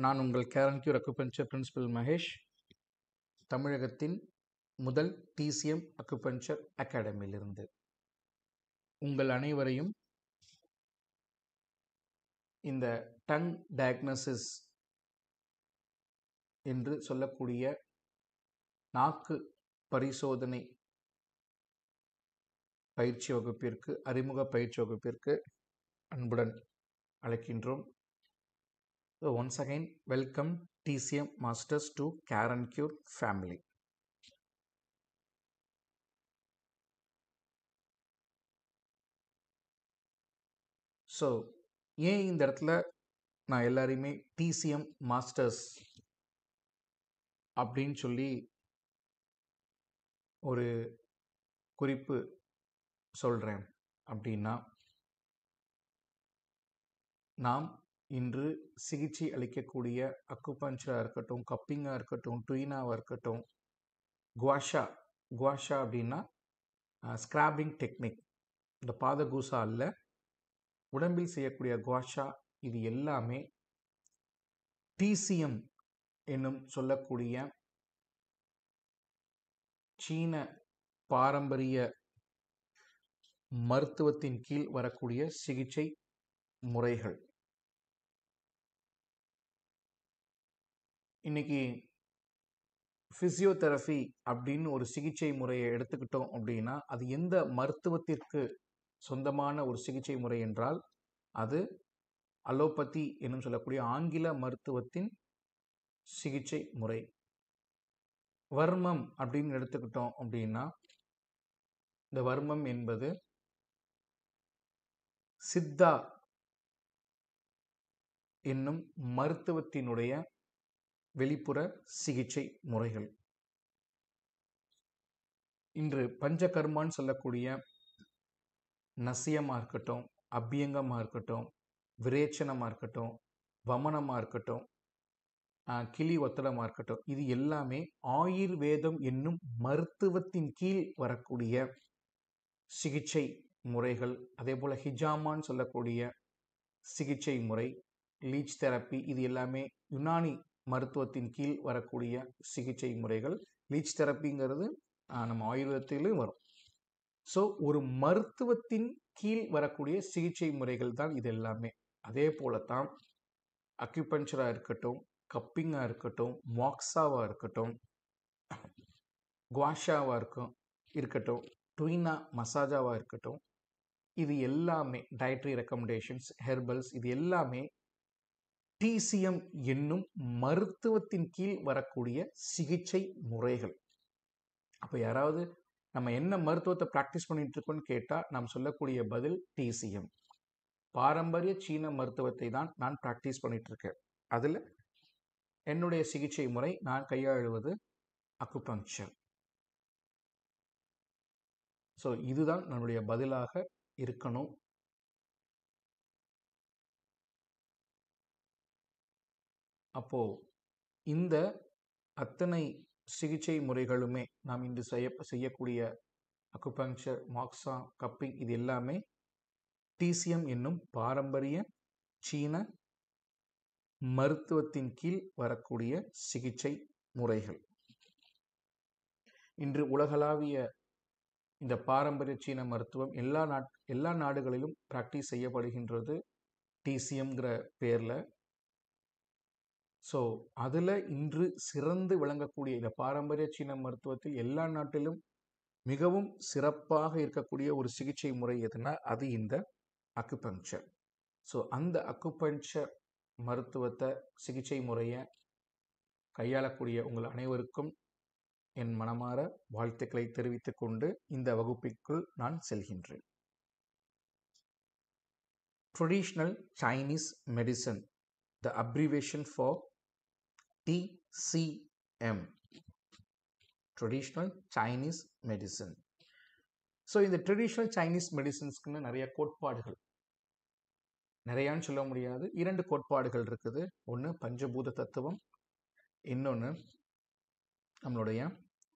நான் உங்கள் கேரன்க்யூர் acupuncture principal Mahesh, தமிழகத்தின் முதல் டிசிஎம் அக்குபஞ்சர் அகாடமியிலிருந்து உங்கள் அனைவரையும் இந்த டங் டயக்னோசிஸ் என்று சொல்லக்கூடிய நாக்கு பரிசோதனை பயிற்சி வகுப்பிற்கு, அறிமுக பயிற்சி வகுப்பிற்கு அன்புடன் அழைக்கின்றோம். So once again, welcome TCM Masters to CareandCure family. So ஏன் இந்த இடத்துல நான் எல்லாரையுமே டிசிஎம் மாஸ்டர்ஸ் அப்படின்னு சொல்லி ஒரு குறிப்பு சொல்கிறேன் அப்படின்னா, நாம் இன்று சிகிச்சை அளிக்கக்கூடிய அக்குபஞ்சராக இருக்கட்டும், கப்பிங்காக இருக்கட்டும், ட்வினாவாக இருக்கட்டும், குவாஷா அப்படின்னா ஸ்கிராபிங் டெக்னிக், இந்த பாதகூசா அல்ல, உடம்பில் செய்யக்கூடிய குவாஷா, இது எல்லாமே டிசிஎம் என்னும் சொல்லக்கூடிய சீன பாரம்பரிய மருத்துவத்தின் கீழ் வரக்கூடிய சிகிச்சை முறைகள். இன்னைக்கு பிசியோதெரபி அப்படின்னு ஒரு சிகிச்சை முறையை எடுத்துக்கிட்டோம் அப்படின்னா, அது எந்த மருத்துவத்திற்கு சொந்தமான ஒரு சிகிச்சை முறை என்றால் அது அலோபதி என்னும் சொல்லக்கூடிய ஆங்கில மருத்துவத்தின் சிகிச்சை முறை. வர்மம் அப்படின்னு எடுத்துக்கிட்டோம் அப்படின்னா, இந்த வர்மம் என்பது சித்தா என்னும் மருத்துவத்தினுடைய வெளிப்புற சிகிச்சை முறைகள். இன்று பஞ்சகர்மான்னு சொல்லக்கூடிய நசியமாக இருக்கட்டும், அபியங்கமாக இருக்கட்டும், விரேச்சனமாக இருக்கட்டும், வமனமாக இருக்கட்டும், கிளி ஒத்தடமாக இருக்கட்டும், இது எல்லாமே ஆயுர்வேதம் என்னும் மருத்துவத்தின் கீழ் வரக்கூடிய சிகிச்சை முறைகள். அதே போல் ஹிஜாமான்னு சொல்லக்கூடிய சிகிச்சை முறை, லீச் தெரப்பி, இது எல்லாமே யுனானி மருத்துவத்தின் கீழ் வரக்கூடிய சிகிச்சை முறைகள். லீச் தெரப்பிங்கிறது நம்ம ஆயுர்வேதத்திலும் வரும். ஸோ ஒரு மருத்துவத்தின் கீழ் வரக்கூடிய சிகிச்சை முறைகள் தான் இது எல்லாமே. அதே போலத்தான் அக்யூபஞ்சராக இருக்கட்டும், கப்பிங்காக இருக்கட்டும், மாக்ஸாவாக இருக்கட்டும், குவாஷாவாக இருக்கட்டும், ட்வினா மசாஜாவாக இருக்கட்டும், இது எல்லாமே டயட்ரி ரெக்கமெண்டேஷன்ஸ், ஹெர்பல்ஸ், இது எல்லாமே டிசிஎம் என்னும் மருத்துவத்தின் கீழ் வரக்கூடிய சிகிச்சை முறைகள். அப்போ யாராவது நம்ம என்ன மருத்துவத்தை ப்ராக்டிஸ் பண்ணிட்டு இருக்கோம்னு கேட்டால் நாம் சொல்லக்கூடிய பதில் டிசிஎம், பாரம்பரிய சீன மருத்துவத்தை தான் நான் ப்ராக்டிஸ் பண்ணிட்டு இருக்கேன். அதில் என்னுடைய சிகிச்சை முறை நான் கையாளுவது அக்குபங்க்சர். ஸோ இதுதான் நம்முடைய பதிலாக இருக்கணும். அப்போ இந்த அத்தனை சிகிச்சை முறைகளுமே நாம் இன்று செய்யக்கூடிய அக்குபங்க்சர், மாக்ஸா, கப்பிங், இது எல்லாமே டிசிஎம் என்னும் பாரம்பரிய சீன மருத்துவத்தின் கீழ் வரக்கூடிய சிகிச்சை முறைகள். இன்று உலகளாவிய இந்த பாரம்பரிய சீன மருத்துவம் எல்லா நாடுகளிலும் ப்ராக்டிஸ் செய்யப்படுகின்றது டிசிஎம்ங்கிற பேரில். ஸோ அதில் இன்று சிறந்து விளங்கக்கூடிய இந்த பாரம்பரிய சீன மருத்துவத்தில் எல்லா நாட்டிலும் மிகவும் சிறப்பாக இருக்கக்கூடிய ஒரு சிகிச்சை முறை எதுனா அது இந்த அக்குபங்க்சர். ஸோ அந்த அக்குபங்க்சர் மருத்துவத்தை, சிகிச்சை முறையை கையாளக்கூடிய உங்கள் அனைவருக்கும் என் மனமார வாழ்த்துக்களை தெரிவித்துக் கொண்டு இந்த வகுப்பிற்குள் நான் செல்கின்றேன். Traditional Chinese medicine, the abbreviation for TCM, traditional Chinese medicine. So இந்த ட்ரெடிஷ்னல் சைனீஸ் மெடிசன்ஸ்க்குன்னு நிறைய கோட்பாடுகள், நிறையான்னு சொல்ல முடியாது, 2 கோட்பாடுகள் இருக்குது. ஒன்று பஞ்சபூத தத்துவம், இன்னொன்று நம்மளுடைய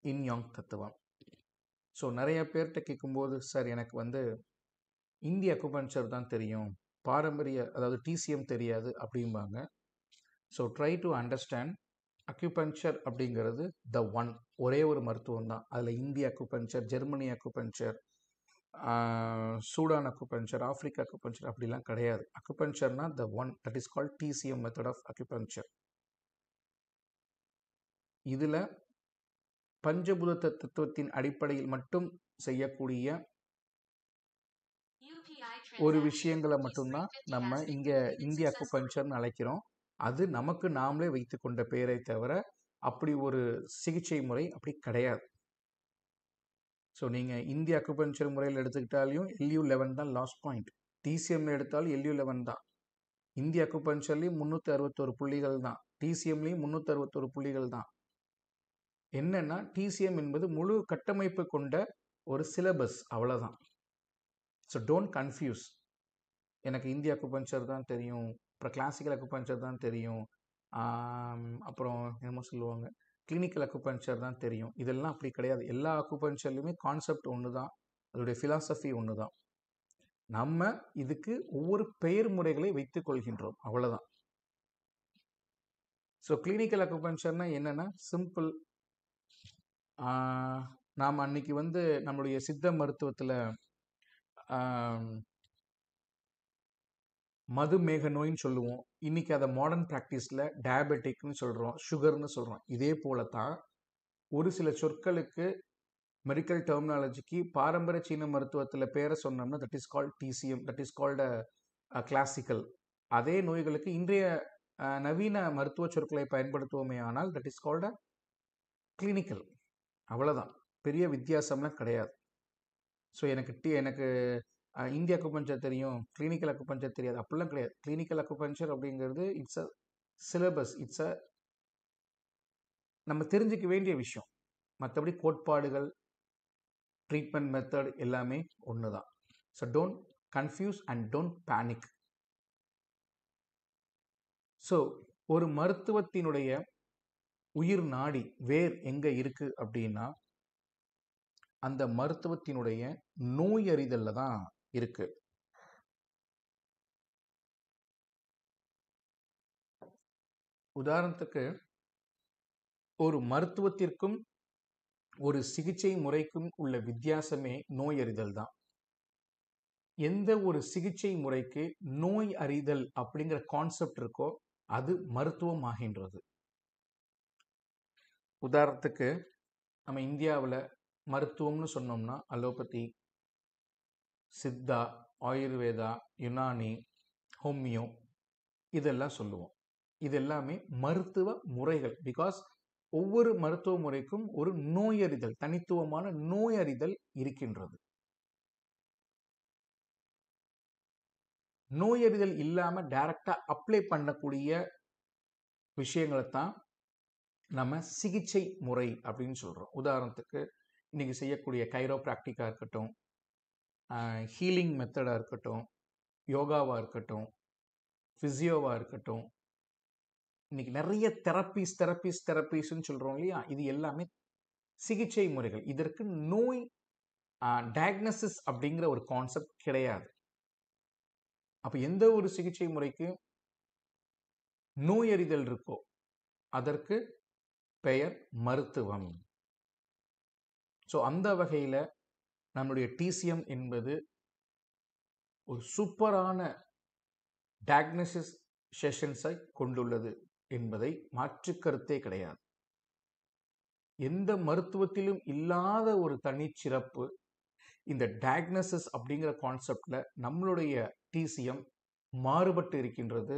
இன் யாங் தத்துவம். ஸோ நிறைய பேர்கிட்ட கேட்கும்போது, சார் எனக்கு இந்திய அக்குபஞ்சர் தான் தெரியும், பாரம்பரிய அதாவது டிசிஎம் தெரியாது அப்படிம்பாங்க. So try to understand acupuncture அப்படிங்கிறது த ஒன், ஒரே ஒரு மருத்துவம் தான். அதில் இந்திய acupuncture, Germany acupuncture, Sudan acupuncture, Africa acupuncture அப்படிலாம் கிடையாது. அக்குபஞ்சர்னா the one, that is called TCM method of acupuncture. இதில் பஞ்சபூத தத்துவத்தின் அடிப்படையில் மட்டும் செய்யக்கூடிய ஒரு விஷயங்களை மட்டும்தான் நம்ம இங்கே இந்திய அக்குபஞ்சர்னு அழைக்கிறோம். அது நமக்கு நாமளே வைத்து கொண்ட பெயரை தவிர அப்படி ஒரு சிகிச்சை முறை அப்படி கிடையாது. ஸோ நீங்கள் இந்திய அக்குபஞ்சர் முறையில் எடுத்துக்கிட்டாலையும் LU11 தான் லாஸ்ட் பாயிண்ட். டிசிஎம்ல எடுத்தாலும் LU11 தான். இந்திய அக்குபஞ்சர்லேயும் 361 புள்ளிகள் தான், டிசிஎம்லேயும் 361 புள்ளிகள் தான். என்னன்னா டிசிஎம் என்பது முழு கட்டமைப்பு கொண்ட ஒரு சிலபஸ், அவ்வளோதான். So don't confuse. எனக்கு இந்திய அக்குபஞ்சர் தான் தெரியும், அப்புறம் கிளாசிக்கல் அக்குபஞ்சர் தான் தெரியும், அப்புறம் என்னமோ சொல்லுவாங்க கிளினிக்கல் அக்குபஞ்சர் தான் தெரியும். இதெல்லாம் அப்படி கிடையாது. எல்லா அக்குபஞ்சர்லையுமே கான்செப்ட் ஒன்று தான், அதோடைய ஃபிலாசபி ஒன்று தான். நம்ம இதுக்கு ஒவ்வொரு பெயர் முறைகளை வைத்துக் கொள்கின்றோம், அவ்வளோதான். ஸோ கிளினிக்கல் அக்குபஞ்சர்னா என்னென்னா சிம்பிள். நாம் அன்னைக்கு நம்மளுடைய சித்த மருத்துவத்தில் மதுமேக நோயின்னு சொல்லுவோம். இன்னைக்கு அதை மாடர்ன் ப்ராக்டிஸில் டயபெட்டிக்னு சொல்கிறோம், சுகர்னு சொல்கிறோம். இதே போல தான் ஒரு சில சொற்களுக்கு மெடிக்கல் டெர்மினாலஜிக்கு பாரம்பரிய சீன மருத்துவத்தில் பேரை சொன்னோம்னா that is called DCM, that is called classical. அதே நோய்களுக்கு இன்றைய நவீன மருத்துவ சொற்களை பயன்படுத்துவோமே ஆனால் தட் இஸ் கால்டு கிளினிக்கல். அவ்வளோதான், பெரிய வித்தியாசம்லாம் கிடையாது. ஸோ எனக்கு இந்திய அக்குபஞ்சர் தெரியும், கிளினிக்கல் அக்குபஞ்சர் தெரியாது, அப்படிலாம் கிடையாது. கிளினிக்கல் அக்குபஞ்சர் அப்படிங்கிறது it's a syllabus, it's a நம்ம தெரிஞ்சுக்க வேண்டிய விஷயம். மற்றபடி கோட்பாடுகள், ட்ரீட்மெண்ட் மெத்தட் எல்லாமே ஒன்று தான். So don't confuse and don't panic. So ஒரு மருத்துவத்தினுடைய உயிர் நாடி வேர் எங்கே இருக்குது அப்படின்னா அந்த மருத்துவத்தினுடைய நோய் அறிதலில் தான் இருக்கு. உதாரணத்துக்கு ஒரு மருத்துவத்திற்கும் ஒரு சிகிச்சை முறைக்கும் உள்ள வித்தியாசமே நோய் அறிதல் தான். எந்த ஒரு சிகிச்சை முறைக்கு நோய் அறிதல் அப்படிங்கிற கான்செப்ட் இருக்கோ அது மருத்துவம் ஆகின்றது. உதாரணத்துக்கு நம்ம இந்தியாவில் மருத்துவம்னு சொன்னோம்னா அலோபதி, சித்தா, ஆயுர்வேதா, யுனானி, ஹோமியோ இதெல்லாம் சொல்லுவோம். இது எல்லாமே மருத்துவ முறைகள். பிகாஸ் ஒவ்வொரு மருத்துவ முறைக்கும் ஒரு நோயறிதல், தனித்துவமான நோயறிதல் இருக்கின்றது. நோயறிதல் இல்லாமல் டைரக்டா அப்ளை பண்ணக்கூடிய விஷயங்களை தான் நம்ம சிகிச்சை முறை அப்படின்னு சொல்றோம். உதாரணத்துக்கு இன்னைக்கு செய்யக்கூடிய கைரோப்ராக்டிக்கா இருக்கட்டும், ஹீலிங் மெத்தடா இருக்கட்டும், யோகாவா இருக்கட்டும், பிசியோவா இருக்கட்டும், இன்னைக்கு நிறைய தெரப்பீஸ்ன்னு சொல்றோம் இல்லையா, இது எல்லாமே சிகிச்சை முறைகள். இதற்கு நோய் டயக்னோசிஸ் அப்படிங்கிற ஒரு கான்செப்ட் கிடையாது. அப்ப எந்த ஒரு சிகிச்சை முறைக்கு நோயறிதல் இருக்கோ அதற்கு பெயர் மருத்துவம். ஸோ அந்த வகையில் நம்முடைய டிசிஎம் என்பது ஒரு சூப்பரான டயக்னோசிஸ் செஷன்ஸை கொண்டுள்ளது என்பதை மாற்று கருத்தே கிடையாது. எந்த மருத்துவத்திலும் இல்லாத ஒரு தனிச்சிறப்பு இந்த டயக்னோசிஸ் அப்படிங்கிற கான்செப்ட்ல நம்மளுடைய டிசிஎம் மாறுபட்டு இருக்கின்றது,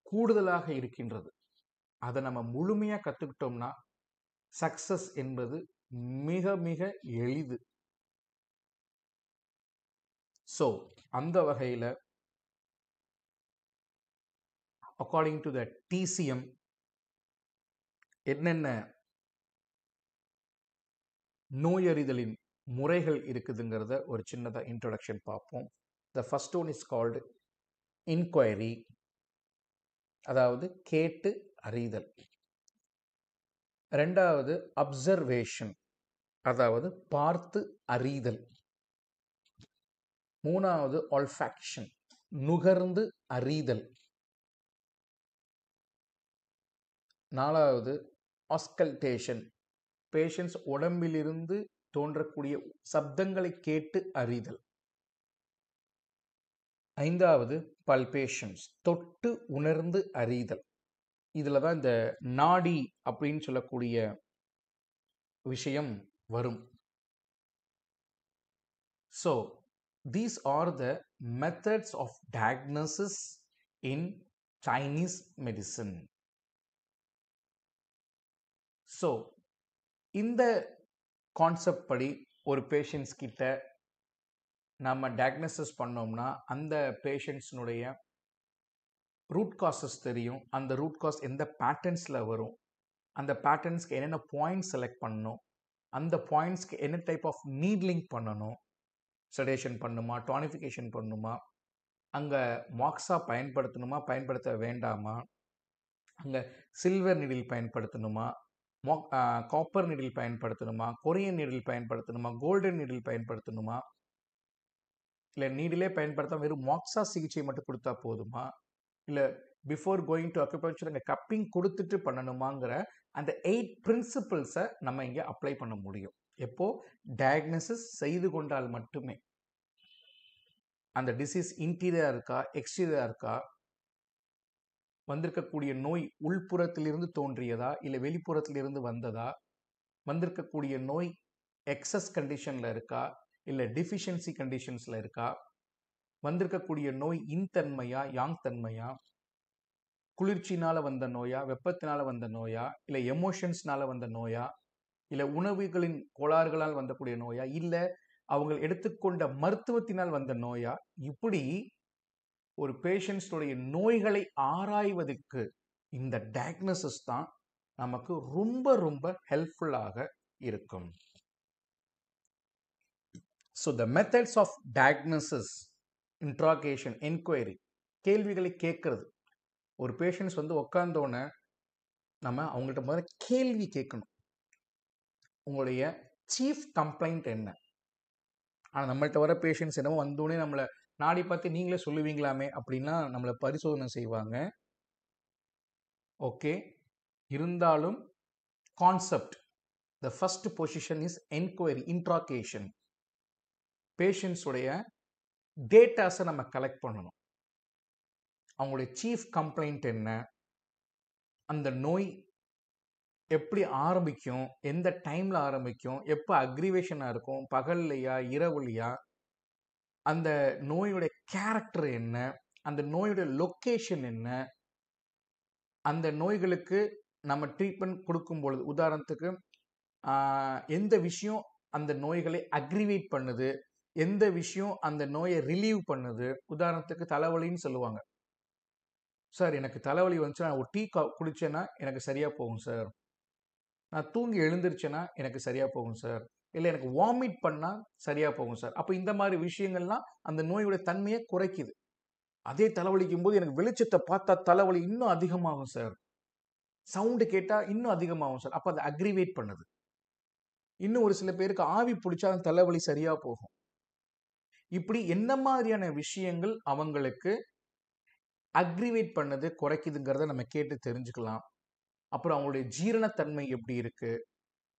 கூடுதலாக இருக்கின்றது. அதை நம்ம முழுமையாக கற்றுக்கிட்டோம்னா சக்சஸ் என்பது மிக மிக எளிது. ஸோ அந்த வகையில் அக்கார்டிங் டு த டிசிஎம் என்னென்ன நோயறிதலின் முறைகள் இருக்குதுங்கிறத ஒரு சின்னதாக இன்ட்ரோடக்ஷன் பார்ப்போம். The first one is called inquiry, அதாவது கேட்டு அறிதல். ரெண்டாவது அப்சர்வேஷன், அதாவது பார்த்து அறிதல். மூணாவது ஆல்ஃபாக்ஷன், நுகர்ந்து அறிதல். 4வது ஆஸ்கல்டேஷன், பேஷண்ட்ஸ் உடம்பிலிருந்து தோன்றக்கூடிய சப்தங்களை கேட்டு அறிதல். 5வது பல்பேஷன்ஸ், தொட்டு உணர்ந்து அறிதல். இதில் தான் இந்த நாடி அப்படின்னு சொல்லக்கூடிய விஷயம் வரும். So these are the methods of diagnosis in Chinese medicine. So இந்த கான்செப்ட் படி ஒரு பேஷண்ட்ஸ் கிட்ட நம்ம டயக்னோசிஸ் பண்ணோம்னா அந்த பேஷண்ட்ஸ்னுடைய ரூட் காசஸ் தெரியும். அந்த ரூட் காஸ் எந்த பேட்டர்ன்ஸில் வரும், அந்த பேட்டர்ன்ஸ்க்கு என்னென்ன பாயிண்ட்ஸ் செலக்ட் பண்ணணும், அந்த பாயிண்ட்ஸ்க்கு என்ன டைப் ஆஃப் நீட்லிங் பண்ணணும், செடேஷன் பண்ணுமா, டானிஃபிகேஷன் பண்ணுமா, அங்கே மாக்ஸா பயன்படுத்தணுமா பயன்படுத்த வேண்டாமா, அங்கே சில்வர் நீடில் பயன்படுத்தணுமா, காப்பர் நீடில் பயன்படுத்தணுமா, கொரியன் நீடில் பயன்படுத்தணுமா, கோல்டன் நீடில் பயன்படுத்தணுமா, இல்லை நீடிலே பயன்படுத்தாம வெறும் மாக்ஸா சிகிச்சை மட்டும் கொடுத்தா போதுமா, இல்லை பிஃபோர் கோயிங் டு அக்குபஞ்சர் அங்கே கப்பிங் கொடுத்துட்டு பண்ணணுமாங்கிற அந்த 8 பிரின்சிபிள்ஸை நம்ம இங்கே அப்ளை பண்ண முடியும். எப்போ டயக்னோசிஸ் செய்து கொண்டால் மட்டுமே. அந்த டிசீஸ் இன்டீரியராக இருக்கா எக்ஸ்டீரியராக இருக்கா, வந்திருக்கக்கூடிய நோய் உள்புறத்திலிருந்து தோன்றியதா இல்லை வெளிப்புறத்திலிருந்து வந்ததா, வந்திருக்கக்கூடிய நோய் எக்ஸஸ் கண்டிஷனில் இருக்கா இல்லை டிஃபிஷியன்சி கண்டிஷன்ஸில் இருக்கா, வந்திருக்கக்கூடிய நோய் இன்தன்மையா யாங் தன்மையா, குளிர்ச்சினால் வந்த நோயா வெப்பத்தினால் வந்த நோயா இல்லை எமோஷன்ஸ்னால வந்த நோயா இல்லை உணவுகளின் கோளாறுகளால் வந்தக்கூடிய நோயா இல்லை அவங்க எடுத்துக்கொண்ட மருத்துவத்தினால் வந்த நோயா, இப்படி ஒரு பேஷண்ட்ஸுடைய நோய்களை ஆராய்வதற்கு இந்த டயக்னோசிஸ் தான் நமக்கு ரொம்ப ரொம்ப ஹெல்ப்ஃபுல்லாக இருக்கும். So the methods of diagnosis, interrogation, enquiry, கேள்விகளை கேட்கறது. ஒரு பேஷண்ட்ஸ் வந்து உட்காந்தோன்னே நம்ம அவங்கள்ட்ட முதல்ல கேள்வி கேட்கணும். உங்களுடைய சீஃப் கம்ப்ளைண்ட் என்ன? ஆனால் நம்மள்ட்ட வர பேஷண்ட்ஸ் என்னமோ வந்தோடனே நம்மளை நாடி பார்த்து நீங்களே சொல்லுவீங்களாமே அப்படின்லாம் நம்மளை பரிசோதனை செய்வாங்க. ஓகே, இருந்தாலும் concept, the first position is enquiry, interrogation. பேஷண்ட்ஸுடைய டேட்டாஸை நம்ம கலெக்ட் பண்ணணும். அவங்களுடைய சீஃப் கம்ப்ளைண்ட் என்ன, அந்த நோய் எப்படி ஆரம்பிக்கும், எந்த டைமில் ஆரம்பிக்கும், எப்போ அக்ரிவேஷனாக இருக்கும், பகல்லையா இரவுலையா, அந்த நோயுடைய கேரக்டர் என்ன, அந்த நோயுடைய லொக்கேஷன் என்ன, அந்த நோய்களுக்கு நம்ம ட்ரீட்மெண்ட் கொடுக்கும் பொழுது உதாரணத்துக்கு எந்த விஷயம் அந்த நோய்களை அக்ரிவேட் பண்ணுது, எந்த விஷயம் அந்த நோயை ரிலீவ் பண்ணுது. உதாரணத்துக்கு தலைவலின்னு சொல்லுவாங்க. சார் எனக்கு தலைவலி வந்துச்சுன்னா நான் ஒரு டீ குடிச்சேன்னா எனக்கு சரியாக போகும் சார், நான் தூங்கி எழுந்திருச்சேன்னா எனக்கு சரியாக போகும் சார், இல்லை எனக்கு வாமிட் பண்ணால் சரியாக போகும் சார். அப்போ இந்த மாதிரி விஷயங்கள்லாம் அந்த நோயோட தன்மையை குறைக்குது. அதே தலைவலிக்கும் போது எனக்கு வெளிச்சத்தை பார்த்தா தலைவலி இன்னும் அதிகமாகும் சார், சவுண்டு கேட்டால் இன்னும் அதிகமாகும் சார். அப்போ அதை அக்ரிவேட் பண்ணுது. இன்னும் ஒரு சில பேருக்கு ஆவி பிடிச்சா அந்த தலைவலி சரியாக போகும். இப்படி என்ன மாதிரியான விஷயங்கள் அவங்களுக்கு அக்ரிவேட் பண்ணது குறைக்குதுங்கிறத நம்ம கேட்டு தெரிஞ்சுக்கலாம். அப்புறம் அவங்களுடைய ஜீரணத்தன்மை எப்படி இருக்கு,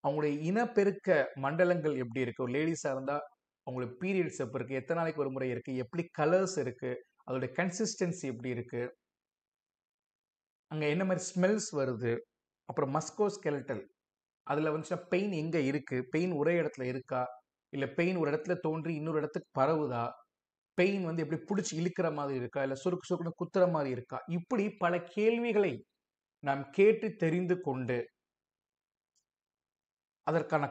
அவங்களுடைய இனப்பெருக்க மண்டலங்கள் எப்படி இருக்கு, ஒரு லேடிஸாக இருந்தால் அவங்களுக்கு பீரியட்ஸ் எப்போ இருக்கு, எத்தனை நாளைக்கு ஒரு முறை இருக்கு, எப்படி கலர்ஸ் இருக்கு, அதோடைய கன்சிஸ்டன்சி எப்படி இருக்கு, அங்கே என்ன மாதிரி ஸ்மெல்ஸ் வருது, அப்புறம் மஸ்கோஸ்கெலட்டல் அதில் வந்துச்சுன்னா பெயின் எங்கே இருக்கு, பெயின் ஒரே இடத்துல இருக்கா இல்லை பெயின் ஒரு இடத்துல தோன்றி இன்னொரு இடத்துக்கு பரவுதா, பெயின் வந்து எப்படி பிடிச்சி இழுக்கிற மாதிரி இருக்கா இல்லை சுருக்கு சுருக்குன்னு குத்துற மாதிரி இருக்கா. இப்படி பல கேள்விகளை நாம் கேட்டு தெரிந்து கொண்டு அதற்கான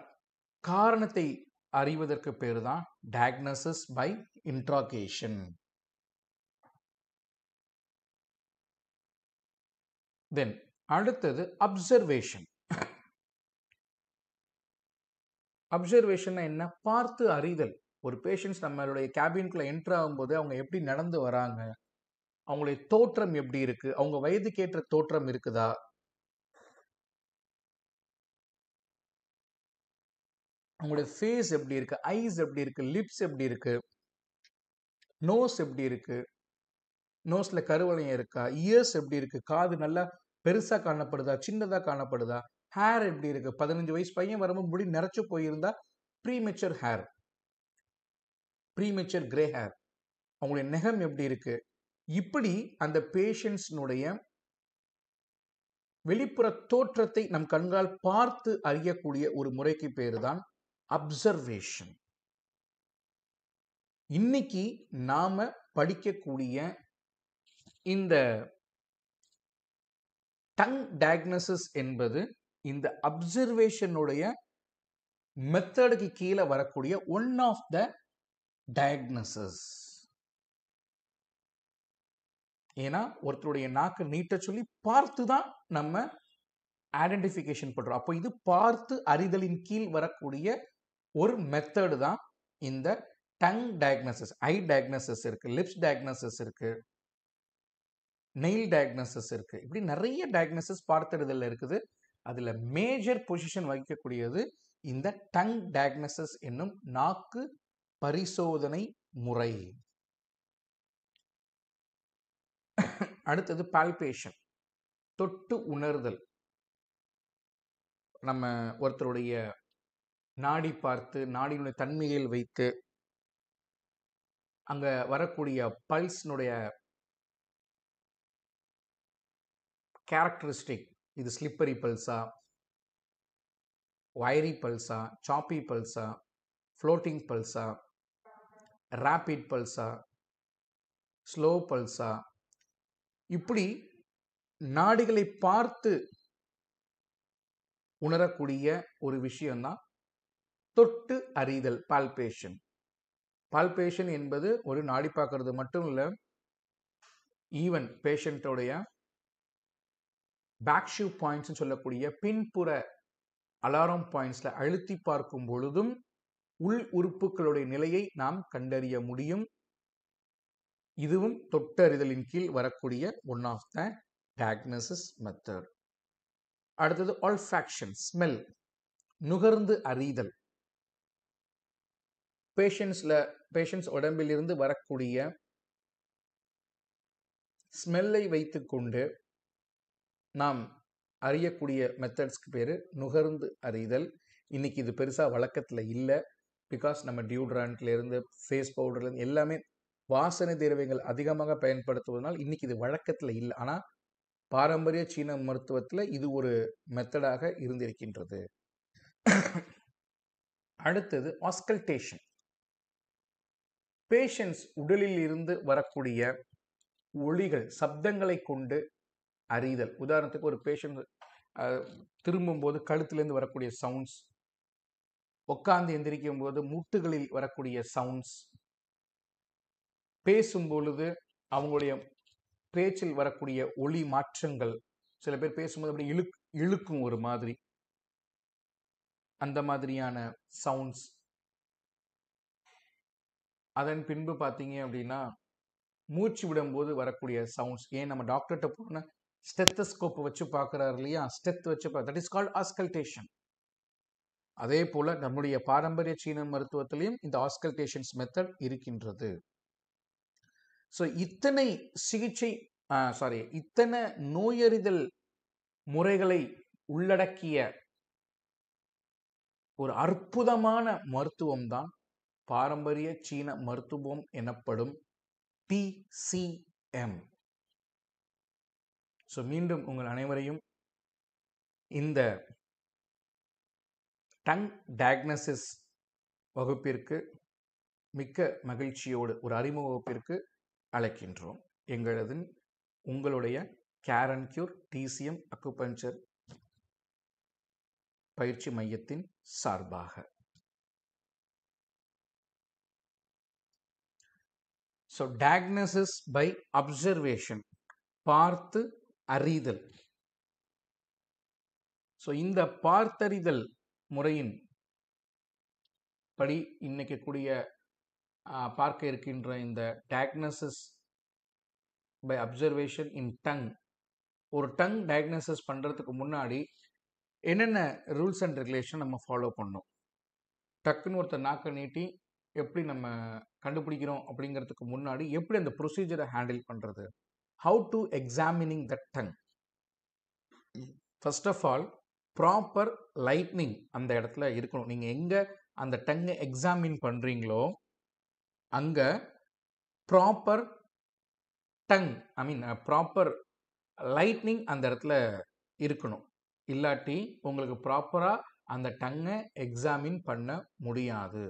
காரணத்தை அறிவதற்கு பேரு தான் டயக்னோசிஸ் பை இன்ட்ராகேஷன். தென் அடுத்தது அப்சர்வேஷன். அப்சர்வேஷன் என்ன? பார்த்து அறிதல். ஒரு பேஷண்ட்ஸ் நம்மளுடைய கேபின்குள்ள என்டர் ஆகும்போது அவங்க எப்படி நடந்து வராங்க, அவங்களுடைய தோற்றம் எப்படி இருக்கு, அவங்க வயதுக்கேற்ற தோற்றம் இருக்குதா, அவங்களுடைய ஃபேஸ் எப்படி இருக்கு, ஐஸ் எப்படி இருக்கு, லிப்ஸ் எப்படி இருக்கு, நோஸ் எப்படி இருக்கு, நோஸ்ல கருவளையம் இருக்கா, இயர்ஸ் எப்படி இருக்கு, காது நல்லா பெருசா காணப்படுதா, சின்னதா காணப்படுதா, ஹேர் எப்படி இருக்கு, 15 வயசு பையன் வரும்போது முடி நிறைச்சு போயிருந்தா premature hair, premature grey hair, அவங்களுடைய நகம் எப்படி இருக்கு, இப்படி அந்த பேஷண்ட்ஸ்னுடைய வெளிப்புற தோற்றத்தை நம் கண்களால் பார்த்து அறியக்கூடிய ஒரு முறைக்கு பேரு தான் அப்சர்வேஷன். இன்னைக்கு நாம படிக்கக்கூடிய இந்த டங் டயக்னோசிஸ் என்பது இந்த அப்சர்வேஷனுடைய மெத்தடுக்கு கீழே வரக்கூடிய ஒன் ஆஃப் த டயக்னோசிஸ். ஏன்னா ஒருத்தருடைய நாக்கு நீட்ட சொல்லி பார்த்து தான் நம்ம ஐடென்டிஃபிகேஷன் பண்றோம். அப்போ இது பார்த்து அறிதலின் கீழ் வரக்கூடிய ஒரு மெத்தடு தான் இந்த டங் டயக்னோசிஸ். ஐ டயக்னோசிஸ் இருக்கு, லிப்ஸ் டயக்னோசிஸ் இருக்கு, நெயில் டயக்னோசிஸ் இருக்கு. இப்படி நிறைய டயக்னோசிஸ் பார்த்தறிதல் இருக்குது. அதுல மேஜர் பொசிஷன் வகிக்கக்கூடியது இந்த டங் டயக்னோசிஸ் என்னும் நாக்கு பரிசோதனை முறை. அடுத்தது பால்பேஷன், தொட்டு உணர்தல். நம்ம ஒருத்தருடைய நாடி பார்த்து நாடியினுடைய தன்மையில் வைத்து அங்க வரக்கூடிய பல்ஸ்னுடைய கேரக்டரிஸ்டிக், இது ஸ்லிப்பரி பல்ஸா, வயரி பல்ஸா, சாப்பி பல்ஸா, ஃப்ளோட்டிங் பல்ஸா, ரேபிட் பல்ஸா, ஸ்லோ பல்ஸா, இப்படி நாடிகளை பார்த்து உணரக்கூடிய ஒரு விஷயம்தான் தொட்டு அறிதல், பால்பேஷன். பால்பேஷன் என்பது ஒரு நாடி பார்க்கறது மட்டும் இல்ல, ஈவன் பேஷண்டோடைய பேக்ஷூ பாயிண்ட்ஸ் சொல்லக்கூடிய பின்புற அலாரம் பாயிண்ட்ஸ்ல அழுத்தி பார்க்கும் பொழுதும் உள் உறுப்புகளுடைய நிலையை நாம் கண்டறிய முடியும். இதுவும் தொட்டறிதலின் கீழ் வரக்கூடிய one of the diagnosis method. அடுத்தது ஆல்ஃபாக்ஷன், ஸ்மெல், நுகர்ந்து அறிதல். பேஷண்ட்ஸ் உடம்பிலிருந்து வரக்கூடிய ஸ்மெல்லை வைத்துக்கொண்டு நாம் அறியக்கூடிய மெத்தட்ஸ்க்கு பேரு நுகர்ந்து அறிதல். இன்னைக்கு இது பெருசா வழக்கத்துல இல்லை. பிகாஸ் நம்ம டியூட்ரண்ட்ல இருந்து ஃபேஸ் பவுடர்ல இருந்து எல்லாமே வாசனை திரவியங்கள் அதிகமாக பயன்படுத்துவதனால் இன்னைக்கு இது வழக்கத்துல இல்லை. ஆனா பாரம்பரிய சீன மருத்துவத்துல இது ஒரு மெத்தடாக இருந்திருக்கின்றது. அடுத்தது ஆஸ்கல்டேஷன். பேஷண்ட்ஸ் உடலில் இருந்து வரக்கூடிய ஒலிகள், சப்தங்களை கொண்டு அறிதல். உதாரணத்துக்கு ஒரு பேஷண்ட் திரும்பும் போது கழுத்திலிருந்து வரக்கூடிய சவுண்ட்ஸ், உட்கார்ந்து எந்திரிக்கும் போது மூட்டுகளில் வரக்கூடிய சவுண்ட்ஸ், பேசும் பொழுது அவங்களுடைய பேச்சில் வரக்கூடிய ஒலி மாற்றங்கள். சில பேர் பேசும்போது அப்படி இழுக்கும் ஒரு மாதிரி, அந்த மாதிரியான சவுண்ட்ஸ். அதன் பின்பு பார்த்தீங்க அப்படின்னா மூச்சு விடும்போது வரக்கூடிய சவுண்ட்ஸ். ஏன் நம்ம டாக்டர்கிட்ட போன ஸ்டெத்தஸ்கோப் வச்சு பார்க்குறாரு இல்லையா, ஸ்டெத் வச்சு தட் இஸ் கால்ட் ஆஸ்கல்டேஷன். அதே போல நம்முடைய பாரம்பரிய சீன மருத்துவத்திலையும் இந்த ஆஸ்கல்டேஷன்ஸ் மெத்தட் இருக்கின்றது. ஸோ இத்தனை இத்தனை நோயறிதல் முறைகளை உள்ளடக்கிய ஒரு அற்புதமான மருத்துவம் தான் பாரம்பரிய சீன மருத்துவம் எனப்படும் TCM. ஸோ மீண்டும் உங்கள் அனைவரையும் இந்த டங் டயக்னோசிஸ் வகுப்பிற்கு மிக்க மகிழ்ச்சியோடு ஒரு அறிமுக வகுப்பிற்கு அழைக்கின்றோம். உங்களுடைய care and cure TCM acupuncture பயிற்சி மையத்தின் சார்பாக. ஸோ டயக்னோசிஸ் பை அப்சர்வேஷன், பார்த்து அறிதல். ஸோ இந்த பார்த்தறிதல் முறையின் படி இன்னைக்கு கூடிய பார்க்க இருக்கின்ற இந்த diagnosis by observation in tongue, ஒரு டங் டயக்னோசிஸ் பண்ணுறதுக்கு முன்னாடி என்னென்ன ரூல்ஸ் அண்ட் ரெகுலேஷன் நம்ம ஃபாலோ பண்ணோம், டக்குன்னு ஒருத்தர் நாக்கை நீட்டி எப்படி நம்ம கண்டுபிடிக்கிறோம் அப்படிங்கிறதுக்கு முன்னாடி எப்படி அந்த ப்ரொசீஜரை ஹேண்டில் பண்ணுறது, how to examining the tongue. First of all proper lightning அந்த இடத்துல இருக்கணும். நீங்கள் எங்கே அந்த டங்கை எக்ஸாமின் பண்ணுறீங்களோ அங்கே ப்ராப்பர் டங் ப்ராப்பர் லைட்னிங் அந்த இடத்துல இருக்கணும். இல்லாட்டி உங்களுக்கு ப்ராப்பராக அந்த டங்கை எக்ஸாமின் பண்ண முடியாது.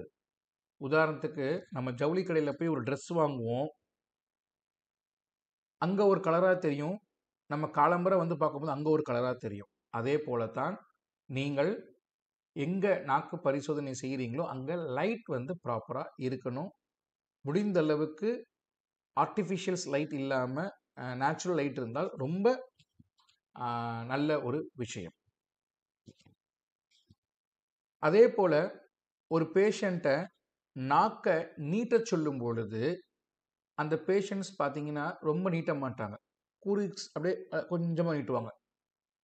உதாரணத்துக்கு நம்ம ஜவுளி கடையில் போய் ஒரு ட்ரெஸ் வாங்குவோம், அங்கே ஒரு கலராக தெரியும், நம்ம காலம்பரை வந்து பார்க்கும்போது அங்கே ஒரு கலராக தெரியும். அதே போல தான் நீங்கள் எங்கே நாக்கு பரிசோதனை செய்கிறீங்களோ அங்கே லைட் வந்து ப்ராப்பராக இருக்கணும். முடிந்த அளவுக்கு ஆர்டிஃபிஷியல்ஸ் லைட் இல்லாமல் நேச்சுரல் லைட் இருந்தால் ரொம்ப நல்ல ஒரு விஷயம். அதே போல் ஒரு பேஷண்ட்டை நாக்கை நீட்ட சொல்லும் பொழுது அந்த பேஷண்ட்ஸ் பார்த்தீங்கன்னா ரொம்ப நீட்ட மாட்டாங்க, அப்படியே கொஞ்சமாக நீட்டுவாங்க.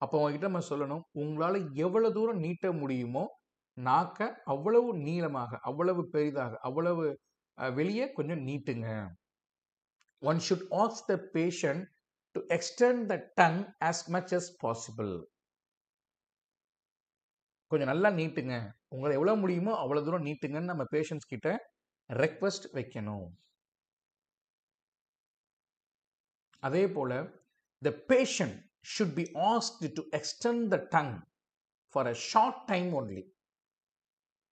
அப்போ அவங்ககிட்ட நம்ம சொல்லணும், உங்களால் எவ்வளோ தூரம் நீட்ட முடியுமோ நாக்கை அவ்வளவு நீளமாக, அவ்வளவு பெரிதாக, அவ்வளவு வெளியே கொஞ்சம் நீட்டுங்க. One should ask the patient to extend the tongue as much as possible. கொஞ்சம் நல்லா நீட்டுங்க, உங்களை எவ்வளோ முடியுமோ அவ்வளோ தூரம் நீட்டுங்கன்னு நம்ம பேஷண்ட்ஸ் கிட்ட ரெக்வஸ்ட் வைக்கணும். அதே போல the patient should be asked to extend the tongue for a short time only.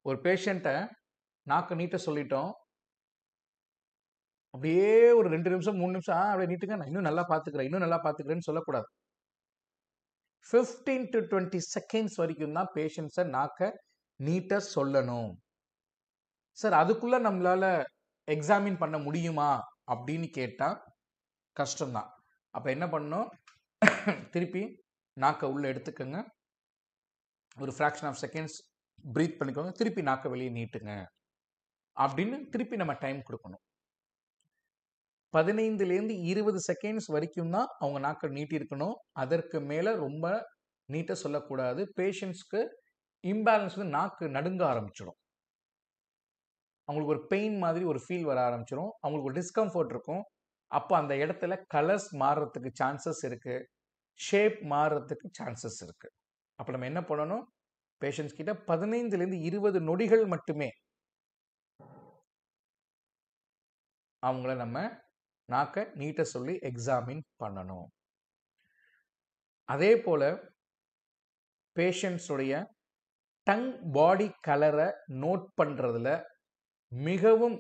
ஒரு பேஷண்ட்டை நாக்கு நீட்ட சொல்லிட்டோம், அப்படியே ஒரு 2 நிமிஷம் 3 நிமிஷம் அப்படியே நீட்டுங்க, நான் இன்னும் நல்லா பார்த்துக்கிறேன், இன்னும் நல்லா பார்த்துக்கிறேன்னு சொல்லக்கூடாது. 15 to 20 செகண்ட்ஸ் வரைக்கும் தான் பேஷண்ட்ஸை நாக்கை நீட்ட சொல்லணும். சார் அதுக்குள்ள நம்மளால எக்ஸாமின் பண்ண முடியுமா அப்படின்னு கேட்டால் கஷ்டம்தான். அப்போ என்ன பண்ணணும், திருப்பி நாக்கை உள்ளே எடுத்துக்கோங்க, ஒரு ஃப்ராக்ஷன் ஆஃப் செகண்ட்ஸ் ப்ரீத் பண்ணிக்கோங்க, திருப்பி நாக்கை வெளியே நீட்டுங்க அப்படின்னு திருப்பி நம்ம டைம் கொடுக்கணும். 15லேருந்து 20 செகண்ட்ஸ் வரைக்கும் தான் அவங்க நாக்கை நீட்டி இருக்கணும். அதற்கு மேலே ரொம்ப நீட்ட சொல்லக்கூடாது. பேஷண்ட்ஸ்க்கு இம்பேலன்ஸ் வந்து நாக்கு நடுங்க ஆரம்பிச்சிடும், அவங்களுக்கு ஒரு பெயின் மாதிரி ஒரு ஃபீல் வர ஆரம்பிச்சிடும், அவங்களுக்கு ஒரு டிஸ்கம்ஃபர்ட் இருக்கும். அப்போ அந்த இடத்துல கலர்ஸ் மாறுறதுக்கு சான்சஸ் இருக்கு, ஷேப் மாறுறதுக்கு சான்சஸ் இருக்கு. அப்போ நம்ம என்ன பண்ணணும், பேஷண்ட்ஸ் கிட்ட 15லேருந்து 20 நொடிகள் மட்டுமே அவங்கள நம்ம நாக்கை நீட்ட சொல்லி எக்ஸாமின் பண்ணணும். அதே போல பேஷண்ட்ஸுடைய டங் பாடி கலரை நோட் பண்றதுல மிகவும்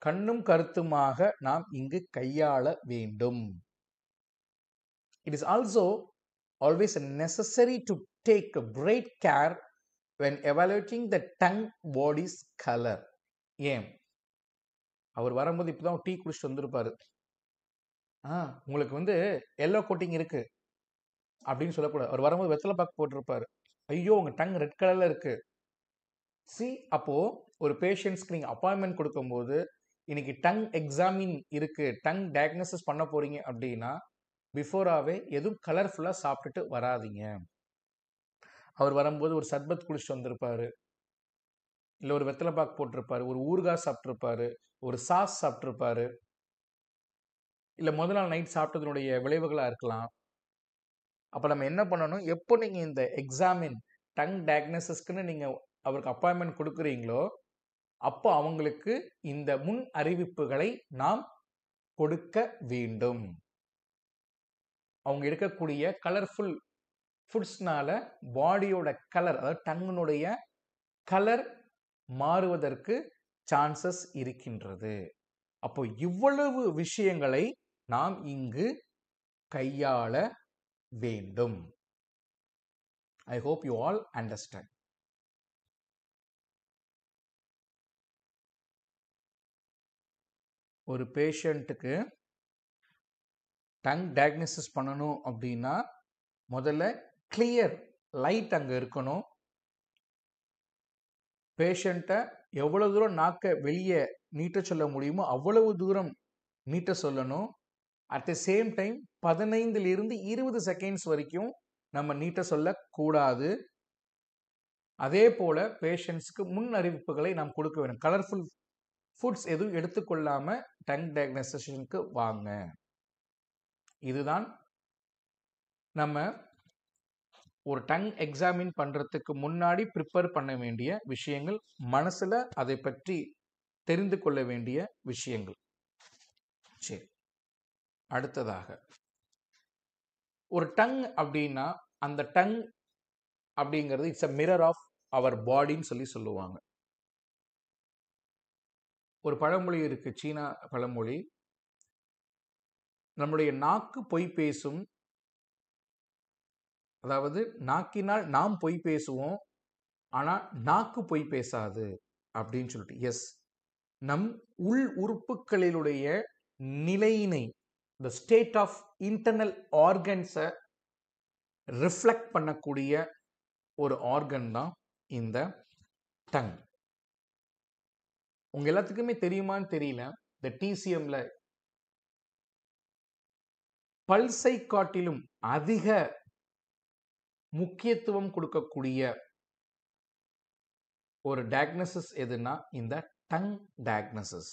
கண்ணும் கருத்துமாக நாம் இங்கு கையாள வேண்டும். It is also always necessary to take a great care when evaluating the tongue body's color. ஏன், அவர் வரும்போது இப்போதான் டீ குடிச்சிட்டு வந்திருப்பாரு, உங்களுக்கு வந்து எல்லோ கோட்டிங் இருக்கு அப்படின்னு சொல்லக்கூடாது. அவர் வரும்போது வெத்தலை பாக்கு போட்டிருப்பாரு, ஐயோ உங்க டங் ரெட் கலர்ல இருக்கு. அப்போ ஒரு பேஷண்ட்ஸ்க்கு நீங்க அப்பாயின்மெண்ட் கொடுக்கும்போது இன்னைக்கு டங் எக்ஸாமின் இருக்கு, டங் டயக்னோசிஸ் பண்ண போறீங்க அப்படின்னா பிஃபோராகவே எதுவும் கலர்ஃபுல்லாக சாப்பிட்டுட்டு வராதிங்க. அவர் வரும்போது ஒரு சர்பத் குடிச்சிட்டு வந்திருப்பாரு, இல்லை ஒரு வெத்தலை பாக்கு போட்டிருப்பாரு, ஒரு ஊறுகாய் சாப்பிட்ருப்பாரு, ஒரு சாஸ் சாப்பிட்ருப்பாரு, இல்லை முதல் நாள் நைட் சாப்பிட்டதனுடைய விளைவுகளாக இருக்கலாம். அப்போ நம்ம என்ன பண்ணணும், எப்போ நீங்கள் இந்த எக்ஸாமின் டங் டயக்னோசிஸ்க்குன்னு நீங்கள் அவருக்கு அப்பாயின்மெண்ட் கொடுக்குறீங்களோ அப்போ அவங்களுக்கு இந்த முன் அறிவிப்புகளை நாம் கொடுக்க வேண்டும். அவங்க எடுக்கக்கூடிய கலர்ஃபுல் ஃபுட்ஸ்னால பாடியோட கலர், அதாவது டங்கினுடைய கலர் மாறுவதற்கு சான்சஸ் இருக்கின்றது. அப்போ இவ்வளவு விஷயங்களை நாம் இங்கு கையாள வேண்டும். I hope you all understand. ஒரு பேஷண்ட்டுக்கு டங் டயக்னோசிஸ் பண்ணணும் அப்படின்னா முதல்ல கிளியர் லைட் அங்கே இருக்கணும். பேஷண்ட்டை எவ்வளவு தூரம் நாக்கை வெளியே நீட்ட சொல்ல முடியுமோ அவ்வளவு தூரம் நீட்ட சொல்லணும். அட் த சேம் டைம் 15லிருந்து 20 செகண்ட்ஸ் வரைக்கும் நம்ம நீட்ட சொல்லக்கூடாது. அதே போல பேஷண்ட்ஸ்க்கு முன் அறிவிப்புகளை நாம் கொடுக்க வேண்டும். கலர்ஃபுல் ஃபுட்ஸ் எதுவும் எடுத்துக்கொள்ளாம டங் டயக்னோசிஸ்க்கு வாங்க. இதுதான் நம்ம ஒரு டங் எக்ஸாமின் பண்ணுறதுக்கு முன்னாடி ப்ரிப்பேர் பண்ண வேண்டிய விஷயங்கள், மனசில் அதை பற்றி தெரிந்து கொள்ள வேண்டிய விஷயங்கள். சரி, அடுத்ததாக ஒரு டங் அப்படின்னா, அந்த டங் அப்படிங்கிறது it's a mirror of our பாடின்னு சொல்லுவாங்க. ஒரு பழமொழி இருக்கு, சீனா பழமொழி. நம்முடைய நாக்கு பொய் பேசும், அதாவது நாக்கினால் நாம் பொய் பேசுவோம், ஆனா நாக்கு பொய் பேசாது அப்படின்னு சொல்லிட்டு. எஸ், நம் உள் உறுப்புகளிலுடைய நிலையினை, the state of internal organs reflect பண்ணக்கூடிய ஒரு ஆர்கன் தான் இந்த டங். உங்க எல்லாத்துக்குமே தெரியுமான்னு தெரியல, இந்த டிசிஎம்ல பல்ஸை காட்டிலும் அதிக முக்கியத்துவம் கொடுக்கக்கூடிய ஒரு டயக்னோசிஸ் எதுனா இந்த டங் டயக்னோசிஸ்.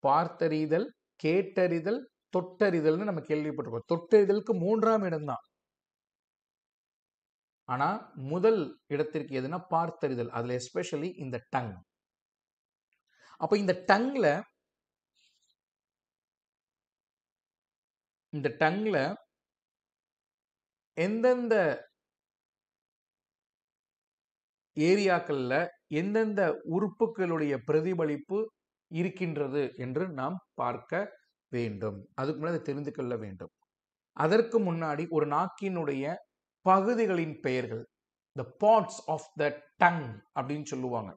பார்த்தறிதல், கேட்டறிதல், தொட்டறிதல்னு நம்ம கேள்விப்பட்டிருக்கோம். தொட்டறிதலுக்கு 3ஆம் இடம் தான். ஆனா முதல் இடத்திற்கு எதுனா பார்த்தறிதல், அதுல எஸ்பெஷலி இந்த டங். அப்ப இந்த டங்ல எந்தெந்த ஏரியாக்கள்ல எந்தெந்த உறுப்புகளுடைய பிரதிபலிப்பு இருக்கின்றது என்று நாம் பார்க்க வேண்டும். அதுக்கு முன்னாடி தெரிந்து கொள்ள வேண்டும். அதற்கு முன்னாடி ஒரு நாக்கினுடைய பகுதிகளின் பெயர்கள், the parts of the tongue அப்படின்னு சொல்லுவாங்க.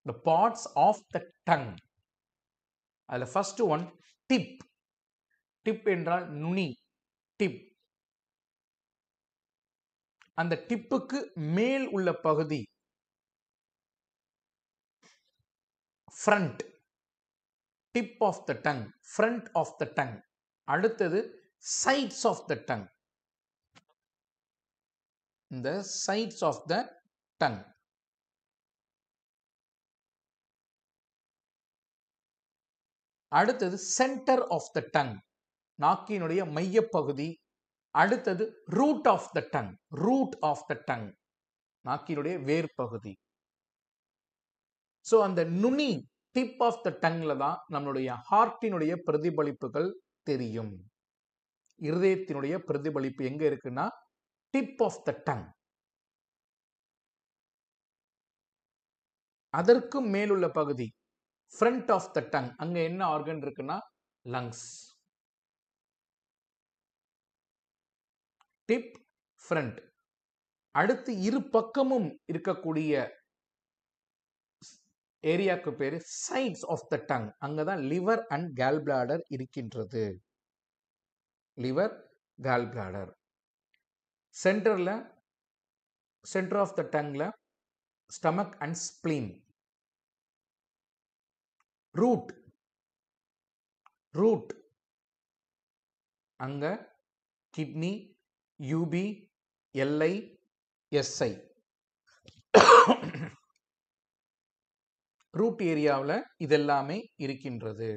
the parts of the tongue. அதுல first one tip. tip என்றால் நுனி, tip. அந்த டிப்புக்கு மேல் உள்ள பகுதி front. tip of the tongue, front of the tongue. அடுத்தது sides of the tongue. இந்த sides of the tongue. அடுத்தது center of the tongue, நாக்கினுடைய மையப்பகுதி. அடுத்தது root of the tongue, root of the tongue, நாக்கினுடைய வேர் பகுதி. சோ அந்த நுனி tip of the tongueல தான் நம்மளுடைய ஹார்ட்டினுடைய பிரதிபலிப்புகள் தெரியும். இருதயத்தினுடைய பிரதிபலிப்பு எங்க இருக்குன்னா tip of the tongue. அதற்கு மேலுள்ள பகுதி front of the tongue, அங்க என்ன ஆர்கன் இருக்குன்னா lungs. tip, front. அடுத்து இரு பக்கமும் இருக்கக்கூடிய ஏரியாக்கு பேரு sides of the tongue. அங்கதான் liver and gallbladder இருக்கின்றது. liver, gallbladder. சென்டர்ல, center of the tongueல stomach and spleen. root, root, அங்க kidney, UB, LI, SI. Root ஏரியாவில் இதெல்லாமே இருக்கின்றது.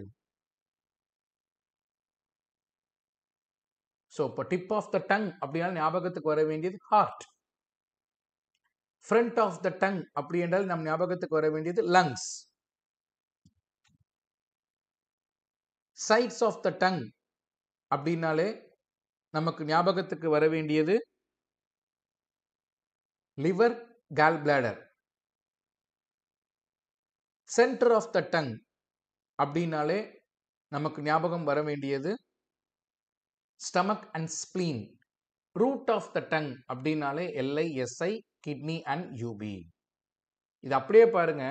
ஸோ இப்போ டிப் ஆஃப் த டங் அப்படின்னா ஞாபகத்துக்கு வர வேண்டியது heart. Front of the tongue அப்படி என்றால் நம் ஞாபகத்துக்கு வர வேண்டியது lungs. Sides of the tongue அப்படின்னாலே நமக்கு ஞாபகத்துக்கு வர வேண்டியது liver, gall bladder. Centre of the tongue அப்படின்னாலே நமக்கு ஞாபகம் வர வேண்டியது stomach and spleen. Root of the tongue அப்படின்னாலே LI, SI, kidney and UB. இது அப்படியே பாருங்க.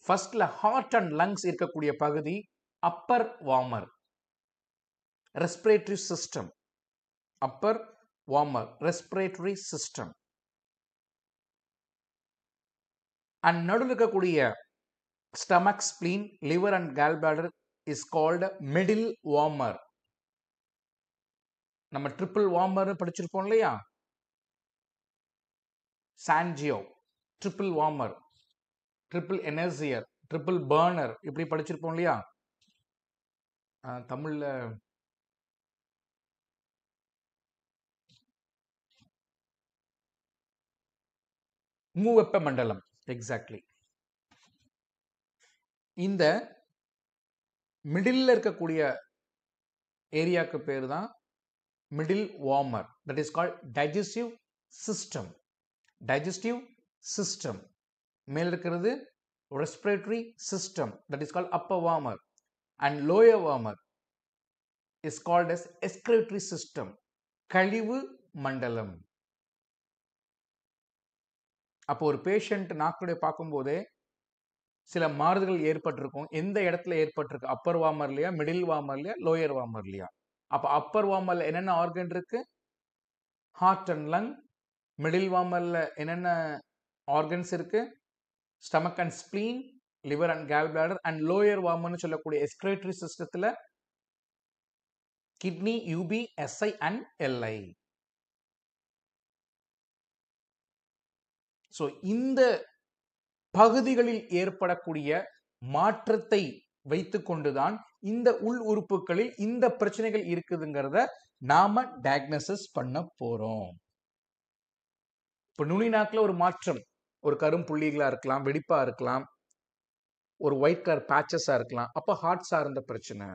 ஃபர்ஸ்ட்ல ஹார்ட் அண்ட் லங்ஸ் இருக்கக்கூடிய பகுதி upper warmer, respiratory system. Upper warmer, respiratory system. And நடுவில் இருக்கக்கூடிய stomach, spleen, liver and gallbladder is called middle warmer. நம்ம ட்ரிபிள் வார்மர் படிச்சிருப்போம் இல்லையா? Sanjiao, triple warmer, triple energiser, triple burner இப்படி படிச்சிருப்போம் இல்லையா? தமிழ்ல மூவெப்ப மண்டலம். எக்ஸாக்ட்லி. இந்த மிடில் இருக்கக்கூடிய ஏரியாக்கு பேர் தான் middle warmer. That is called digestive system. Digestive system. மேல் இருக்கிறது respiratory system. That is called upper warmer. And lower warmer is called as excretory system. கழிவு மண்டலம். அப்போ ஒரு பேஷண்ட் நாக்குடைய பார்க்கும்போதே சில மாறுதல்கள் ஏற்பட்டிருக்கும். எந்த இடத்துல ஏற்பட்டிருக்கு? அப்பர் வார்மர்லையா, மிடில் வார்மர்லையா, லோயர் வார்மர்லையா? அப்ப அப்பர் வார்மர்ல என்னென்ன ஆர்கன் இருக்கு? Heart and lung. மிடில் வார்மர்ல என்னென்ன ஆர்கன்ஸ் இருக்கு? Stomach and spleen, liver and gall bladder. And lower வார்மர்னு சொல்லக்கூடிய எக்ஸ்கிரேட்டரி சிஸ்டத்துல kidney, UB, SI and LI. So இந்த பகுதிகளில் ஏற்படக்கூடிய மாற்றத்தை வைத்துக் கொண்டுதான் இந்த உள் உறுப்புகளில் இந்த பிரச்சனைகள் இருக்குதுங்கிறத நாம டயக்னோசிஸ் பண்ண போறோம். இப்ப நுனி நாக்குல ஒரு மாற்றம், ஒரு கரும்புள்ளிகளா இருக்கலாம், வெடிப்பா இருக்கலாம், ஒரு ஒயிட் கலர் பேச்சஸா இருக்கலாம். அப்ப ஹார்ட் சார்ந்த பிரச்சனை.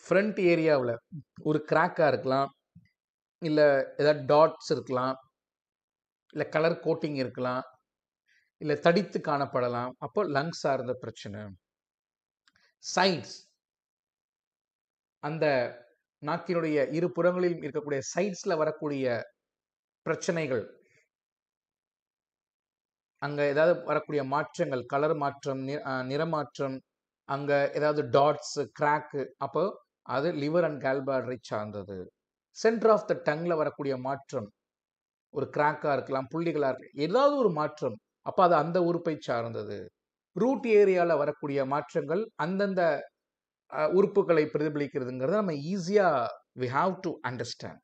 ஃப்ரண்ட் ஏரியாவில் ஒரு கிராக்கா இருக்கலாம், இல்ல ஏதாவது டாட்ஸ் இருக்கலாம், இல்ல கலர் கோட்டிங் இருக்கலாம், இல்ல தடித்து காணப்படலாம். அப்போ லங்ஸ் சார்ந்த பிரச்சனை. சைட்ஸ், அந்த நாக்கினுடைய இரு புறங்களில் இருக்கக்கூடிய சைட்ஸ்ல வரக்கூடிய பிரச்சனைகள், அங்க ஏதாவது வரக்கூடிய மாற்றங்கள், கலர் மாற்றம், நிறமாற்றம், அங்க ஏதாவது டாட்ஸ், கிராக்கு, அப்போ அது லிவர் அண்ட் கேல் பிளாடரை சார்ந்தது. சென்டர் ஆஃப் த டங்ல வரக்கூடிய மாற்றம், ஒரு கிராக்கா இருக்கலாம், புள்ளிகளா இருக்கலாம், ஏதாவது ஒரு மாற்றம், அப்ப அது அந்த உறுப்பை சார்ந்தது. ரூட் ஏரியால வரக்கூடிய மாற்றங்கள் அந்தந்த உறுப்புகளை பிரதிபலிக்கிறதுங்கிறத நம்ம ஈஸியா we have to understand.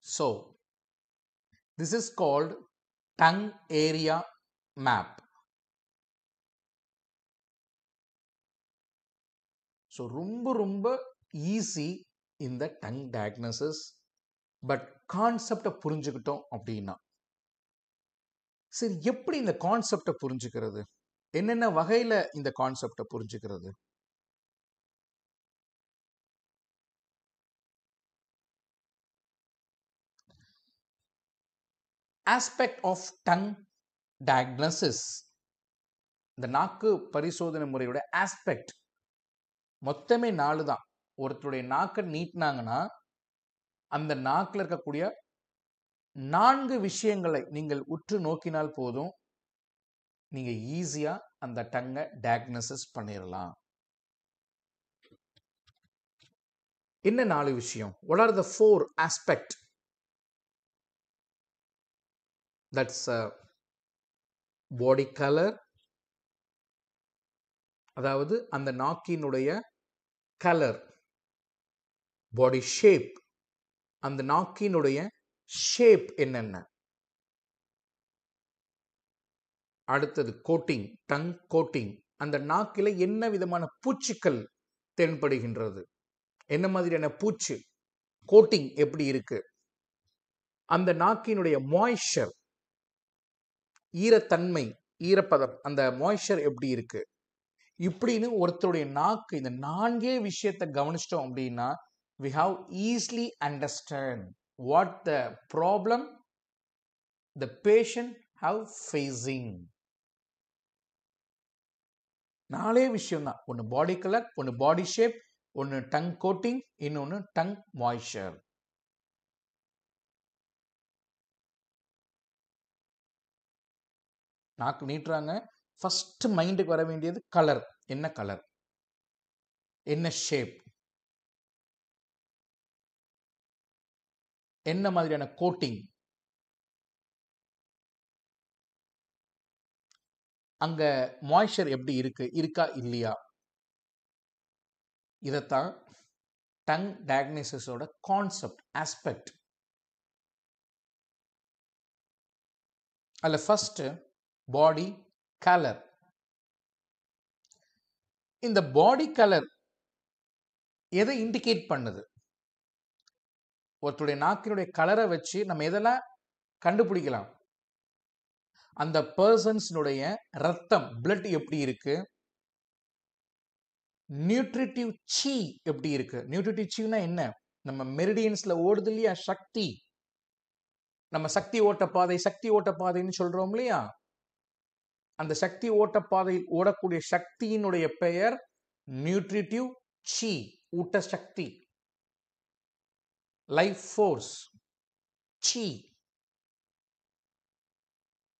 So this is called tongue area map. So ரொம்ப ஈஸி இந்த டங் டயக்னோசிஸ். பட் கான்செப்டை புரிஞ்சுக்கிட்டோம் அப்படின்னா, சரி எப்படி இந்த கான்செப்டை புரிஞ்சுக்கிறது? என்னென்ன வகையில இந்த கான்செப்டை புரிஞ்சுக்கிறது? Aspect of tongue diagnosis. இந்த நாக்கு பரிசோதனை முறையோட ஆஸ்பெக்ட் மொத்தமே 4 தான். ஒருத்தருடைய நாக்கை நீட்டினாங்கன்னா அந்த நாக்கில் இருக்கக்கூடிய 4 விஷயங்களை நீங்கள் உற்று நோக்கினால் போதும், நீங்க ஈஸியா அந்த டங்கை டயக்னோசிஸ் பண்ணிடலாம். என்ன 4 விஷயம்? What are the 4 aspect? That's body color, அதாவது அந்த நாக்கினுடைய கலர். பாடி ஷேப், அந்த நாக்கினுடைய ஷேப் என்னென்ன. அடுத்தது கோட்டிங், டங் கோட்டிங், அந்த நாக்கில என்ன விதமான பூச்சிகள் தென்படுகின்றது, என்ன மாதிரியான பூச்சி, கோட்டிங் எப்படி இருக்கு. அந்த நாக்கினுடைய மாய்ஸ்சர், ஈரத்தன்மை, ஈரப்பதம், அந்த மாய்ஸ்சர் எப்படி இருக்கு. இப்படின்னு ஒருத்தருடைய நாக்கு இந்த 4 விஷயத்தை கவனிச்சிட்டோம் அப்படின்னா we have easily understand what the problem the patient have facing. 4 விஷயம் தான். ஒன்னு பாடி கலர், ஒன்னு பாடி ஷேப், ஒன்னு டங் கோட்டிங், இன்னொன்னு டங் மாய்ஸ்சர். நாக்கு நீட்டுறாங்க, ஃபர்ஸ்ட் மைண்டுக்கு வர வேண்டியது கலர். என்ன கலர், என்ன ஷேப், என்ன மாதிரியான கோட்டிங், அங்க மாய்ஸ்சர் எப்படி இருக்கு, இருக்கா இல்லையா. இதத்தான் டங் டயக்னோசிஸோட கான்செப்ட், ஆஸ்பெக்ட். அதுல ஃபர்ஸ்ட் பாடி கலர். இந்த பாடி கலர் எதை இண்டிகேட் பண்ணுது? ஒருத்தருடைய நாக்கினுடைய கலரை வச்சு நம்ம எதெல்லாம் கண்டுபிடிக்கலாம்? அந்த பர்சன்ஸ்னுடைய ரத்தம் பிளட் எப்படி இருக்கு, நியூட்ரிட்டிவ் சீ எப்படி இருக்கு. நியூட்ரிட்டிவ் சீனா என்ன? நம்ம மெரிடியன்ஸ்ல ஓடுது இல்லையா சக்தி, நம்ம சக்தி ஓட்டப்பாதைன்னு சொல்றோம் இல்லையா, அந்த சக்தி ஓட்டப்பாதையில் ஓடக்கூடிய சக்தியினுடைய பெயர் நியூட்ரிட்டிவ் சீ, ஊட்டசக்தி, லைஃப் ஃபோர்ஸ், சீ.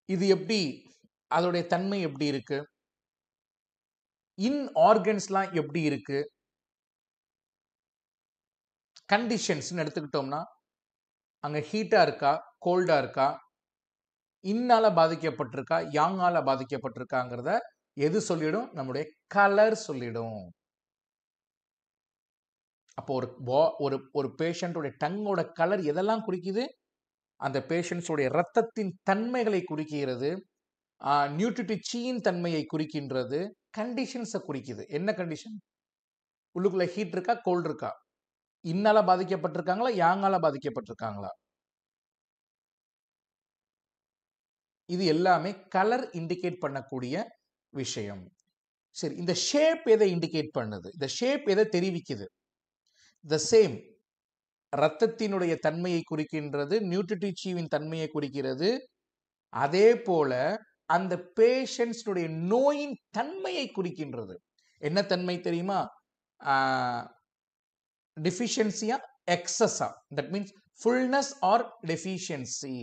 இது எப்படி, அதோடைய தன்மை எப்படி இருக்கு, இன் ஆர்கன்ஸ்லாம் எப்படி இருக்கு, கண்டிஷன்ஸ் எடுத்துக்கிட்டோம்னா அங்க ஹீட்டா இருக்கா, கோல்டா இருக்கா, இன்னால பாதிக்கப்பட்டிருக்கா, யாங்கால பாதிக்கப்பட்டிருக்காங்கிறத எது சொல்லிடும்? நம்முடைய கலர் சொல்லிடும். அப்போ ஒரு பேஷண்டோட டங்கோட கலர் எதெல்லாம் குறிக்குது? அந்த பேஷண்ட்ஸோடைய ரத்தத்தின் தன்மைகளை குறிக்கிறது, நியூட்ரிட்டிவ் சீயின் தன்மையை குறிக்கின்றது, கண்டிஷன்ஸை குறிக்குது. என்ன கண்டிஷன்? உள்ளுக்குள்ள ஹீட் இருக்கா, கோல்டு இருக்கா, இன்னால பாதிக்கப்பட்டிருக்காங்களா, யாங்கால பாதிக்கப்பட்டிருக்காங்களா, இது எல்லாமே கலர் இண்டிகேட் பண்ணக்கூடிய விஷயம். சரி, இந்த ஷேப் எதை இண்டிகேட் பண்ணுது? இந்த ஷேப் எதை தெரிவிக்குது? த சேம், ரத்தத்தினுடைய தன்மையை குறிக்கின்றது, நியூட்ரிட்டிவ் சீவின் தன்மையை குறிக்கிறது. அதே போல அந்த பேஷண்ட்ஸுடைய நோயின் தன்மையை குறிக்கின்றது. என்ன தன்மை தெரியுமா? டெஃபிஷியன்சியா, எக்ஸஸா? That means fullness or deficiency.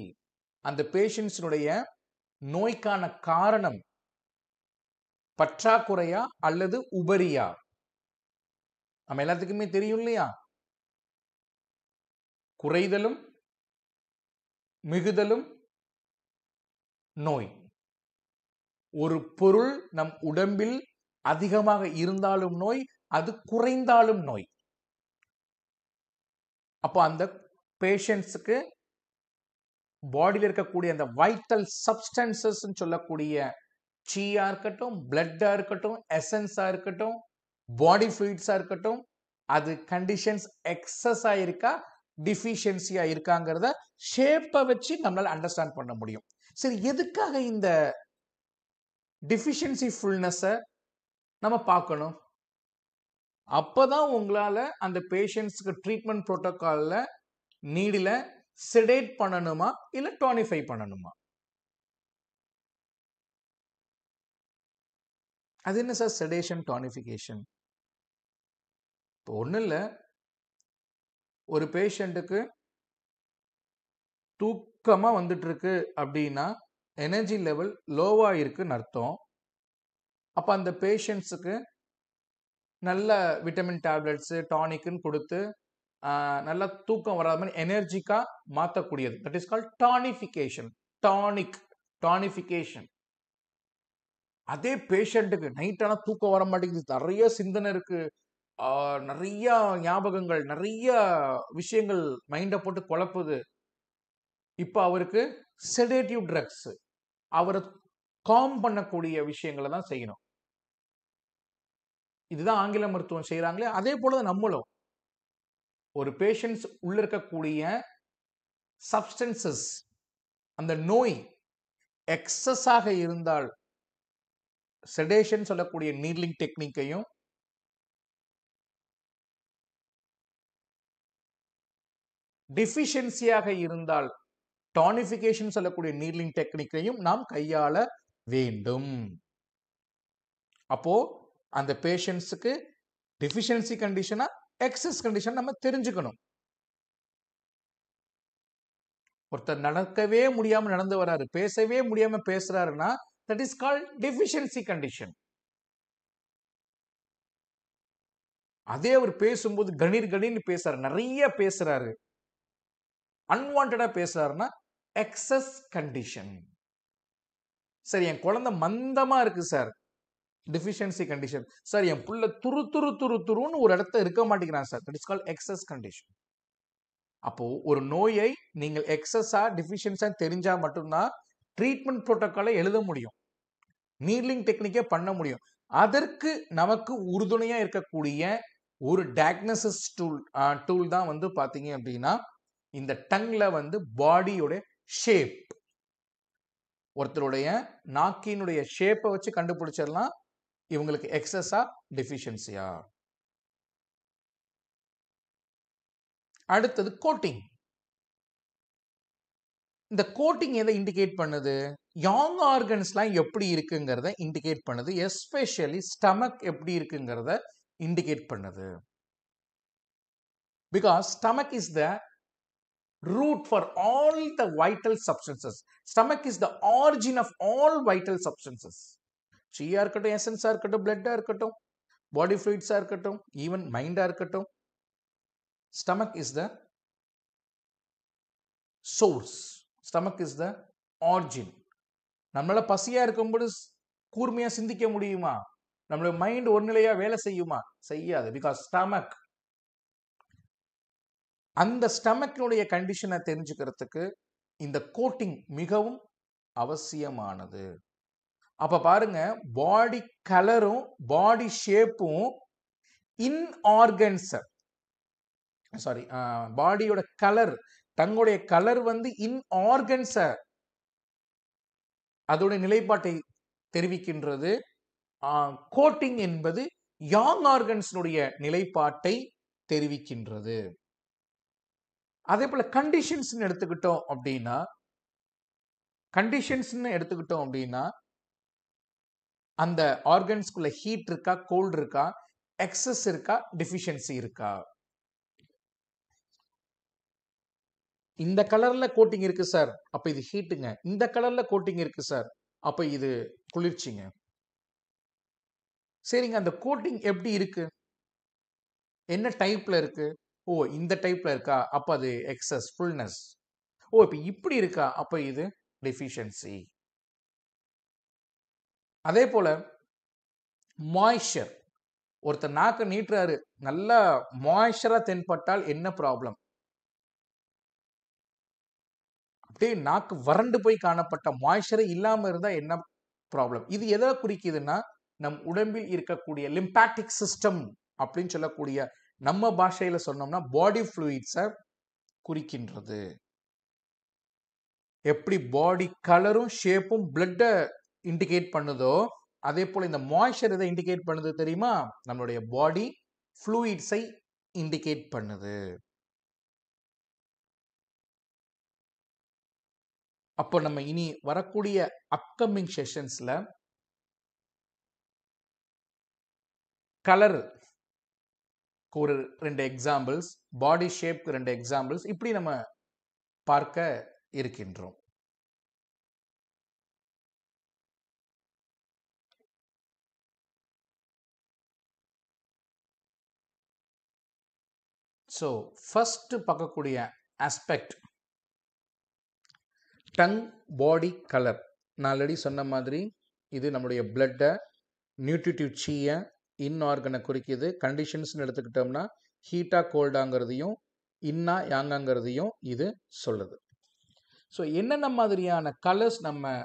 அந்த பேஷண்ட்ஸுடைய நோய்க்கான காரணம் பற்றாக்குறையா அல்லது உபரியா? நம்ம எல்லாத்துக்குமே தெரியும் இல்லையா, குறைதலும் மிகுதலும் நோய். ஒரு பொருள் நம் உடம்பில் அதிகமாக இருந்தாலும் நோய், அது குறைந்தாலும் நோய். அப்போ அந்த பேஷண்ட்ஸுக்கு பாடியில் இருக்கக்கூடிய அந்த வைட்டல் சப்ஸ்டன்சஸ் சொல்லக்கூடிய சீயா இருக்கட்டும், பிளட்டா இருக்கட்டும், எசன்ஸா இருக்கட்டும், பாடி ஃப்ளூயிட்ஸா இருக்கட்டும், அது கண்டிஷன்ஸ் எக்ஸஸா இருக்கா, டிஃபிஷியன்சியா இருக்காங்கிறத ஷேப்பை வச்சு நம்மளால அண்டர்ஸ்டாண்ட் பண்ண முடியும். சரி, எதுக்காக இந்த டிஃபிஷியன்சி ஃபுல்னஸை நம்ம பார்க்கணும்? அப்பதான் உங்களால அந்த பேஷண்ட்ஸ்க்கு ட்ரீட்மெண்ட் புரோட்டோகால்ல நீடில செடேட் பண்ணணுமா இல்ல டானிஃபை பண்ணணுமா? அது என்ன சார் செடேஷன் டானிஃபிகேஷன்? இப்போ ஒன்றும் இல்லை, ஒரு பேஷண்ட்டுக்கு தூக்கமாக வந்துட்டு இருக்கு அப்படின்னா எனர்ஜி லெவல் லோவாக இருக்குன்னு அர்த்தம். அப்போ அந்த பேஷண்ட்ஸுக்கு நல்ல விட்டமின் டேப்லெட்ஸு டானிக்குன்னு கொடுத்து நல்லா தூக்கம் வராத மாதிரி எனர்ஜிக்காக மாற்றக்கூடியது. That is called tonification. Tonification. அதே பேஷண்ட்டுக்கு நைட்டான தூக்கம் வர மாட்டேங்குது, நிறைய சிந்தனை இருக்கு, நிறைய ஞாபகங்கள், நிறைய விஷயங்கள் மைண்டை போட்டு குழப்புது, இப்போ அவருக்கு செடேட்டிவ் ட்ரக்ஸ், அவரை காம் பண்ணக்கூடிய விஷயங்களை தான் செய்யணும். இதுதான் ஆங்கில மருத்துவம் செய்யறாங்களே. அதே போலதான் நம்மளும் ஒரு பேஷண்ட்ஸ் உள்ள இருக்கக்கூடிய சப்ஸ்டன்சஸ், அந்த நோய் எக்ஸஸாக இருந்தால் செடேஷன் சொல்லக்கூடிய நீட்லிங் டெக்னிக்கையும், டிஃபிஷியன்சியாக இருந்தால் டானிஃபிகேஷன் சொல்லக்கூடிய நீட்லிங் டெக்னிக்கையும் நாம் கையாள வேண்டும். அப்போ அந்த பேஷண்ட்ஸுக்கு டிஃபிஷியன்சி கண்டிஷனா எக்ஸஸ் கண்டிஷன் நம்ம தெரிஞ்சுக்கணும். ஒருத்தர் நடக்கவே முடியாம நடந்து வராரு, பேசவே முடியாம பேசுறாருன்னா that is called deficiency condition. அதே அவர் பேசும்போது கணீர் கணீர்னு பேசுறாரு, நிறைய பேசுறாரு, அன்வான்டா பேசுறாருன்னா எக்ஸஸ் கண்டிஷன். சரி, என் குழந்தை மந்தமா இருக்கு சார், டிஃபிஷியன்சி கண்டிஷன். சார், என் புள்ள துருன்னு ஒரு இடத்துல இருக்க மாட்டேங்கிறான் sir, that is called excess condition. அப்போ ஒரு நோயை நீங்கள் எக்ஸஸா டிஃபிஷியன்ஸா தெரிஞ்சா மட்டும்தான் ட்ரீட்மெண்ட் புரோட்டோகாலை எழுத முடியும், நீட்லிங் டெக்னிக்கே பண்ண முடியும். அதற்கு நமக்கு உறுதுணையா இருக்கக்கூடிய ஒரு டயக்னோசிஸ் டூல் தான் வந்து பார்த்தீங்க அப்படின்னா இந்த டங்ல வந்து பாடியோட ஷேப், ஒருத்தருடைய நாக்கினுடைய ஷேப்பை வச்சு கண்டுபிடிச்சிடலாம் இவங்களுக்கு எக்ஸஸா டெஃபிஷியன்சியா. அடுத்தது கோட்டிங். இந்த கோட்டிங் எதை இண்டிகேட் பண்ணுது? யங் ஆர்கன்ஸ்லாம் எப்படி இருக்குங்கிறத இண்டிகேட் பண்ணுது. எஸ்பெஷலி ஸ்டமக் எப்படி இருக்குங்கிறத இண்டிகேட் பண்ணுது. Because stomach is the root for all the vital substances. Stomach is the origin of all vital substances. சீயா இருக்கட்டும், எசன்ஸா இருக்கட்டும், பிளட்டா இருக்கட்டும், பாடி ஃப்ளூயிட்ஸா இருக்கட்டும், ஈவன் மைண்டா இருக்கட்டும், stomach is the source. Stomach is the origin. நம்மளால பசியா இருக்கும்போது கூர்மையா சிந்திக்க முடியுமா? நம்மளோட மைண்ட் ஒரு நிலையா வேலை செய்யுமா? செய்யாது. Because stomach. அந்த ஸ்டமக்கினுடைய கண்டிஷனை தெரிஞ்சுக்கிறதுக்கு இந்த கோட்டிங் மிகவும் அவசியமானது. அப்ப பாருங்க, பாடி கலரும் பாடி ஷேப்பும் இன்ஆர்கன்ஸ், சாரி, பாடியோட கலர், தங்களுடைய கலர் வந்து இன்ஆர்கன்ஸ அதோட நிலைப்பாட்டை தெரிவிக்கின்றது. கோட்டிங் என்பது யங் ஆர்கன்ஸினுடைய நிலைப்பாட்டை தெரிவிக்கின்றது. அதே போல கண்டிஷன்ஸ் எடுத்துக்கிட்டோம் அப்படின்னா அந்த ஆர்கன்ஸ்குள்ள ஹீட் இருக்கா, கோல்ட் இருக்கா, எக்ஸஸ் இருக்கா, டெஃபிஷியன்சி இருக்கா. இந்த கலர்ல கோட்டிங் இருக்கு சார், அப்ப இது ஹீட்டுங்க. இந்த கலர்ல கோட்டிங் இருக்கு சார், அப்ப இது குளிர்ச்சிங்க. சரிங்க, அந்த கோட்டிங் எப்படி இருக்கு, என்ன டைப்ல இருக்கு? ஓ, இந்த டைப்ல இருக்கா, அப்ப அது எக்ஸஸ், ஃபுல்னஸ். ஓ, இப்ப இப்படி இருக்கா, அப்ப இது டெஃபிஷியன்சி. அதே போல மாய்ஸ்சர். ஒருத்தர் நாக்க நீட்டுறாரு, நல்லா மாய்ஸ்சரா தென்பட்டால் என்ன ப்ராப்ளம்? அப்படியே நாக்கு வறண்டு போய் காணப்பட்ட மாய்ஸ்சரே இல்லாம இருந்தா என்ன ப்ராப்ளம்? இது எதை குறிக்குதுன்னா நம் உடம்பில் இருக்கக்கூடிய லிம்பாட்டிக் சிஸ்டம் அப்படின்னு சொல்லக்கூடிய நம்ம பாஷையில சொன்னோம்னா பாடி ஃப்ளூயிட்ஸை குறிக்கின்றது. எப்படி பாடி கலரும் ஷேப்பும் பிளட்டை இண்டிகேட் பண்ணுதோ அதே போல இந்த மாய்ஸ்சர் எதை இண்டிகேட் பண்ணுது தெரியுமா? நம்மளுடைய பாடி ஃப்ளூயிட்ஸை இண்டிகேட் பண்ணுது. அப்போ நம்ம இனி வரக்கூடிய அப்கமிங் செஷன்ஸ்ல கலர் ஒரு 2 எக்ஸாம்பிள்ஸ், பாடி ஷேப்க்கு 2 எக்ஸாம்பிள்ஸ், இப்படி நம்ம பார்க்க இருக்கின்றோம். ஸோ ஃபர்ஸ்ட் பார்க்கக்கூடிய ஆஸ்பெக்ட் டங் பாடி கலர். நான் ஆல்ரெடி சொன்ன மாதிரி இது நம்முடைய பிளட்டை, நியூட்ரிட்டிவ் சீயை, இன்ஆர்கனை குறிக்குது. கண்டிஷன்ஸ்னு எடுத்துக்கிட்டோம்னா ஹீட்டா கோல்டாங்கிறதையும் இன்னா யாங்காங்கிறதையும் இது சொல்லுது. ஸோ என்னென்ன மாதிரியான கலர்ஸ் நம்ம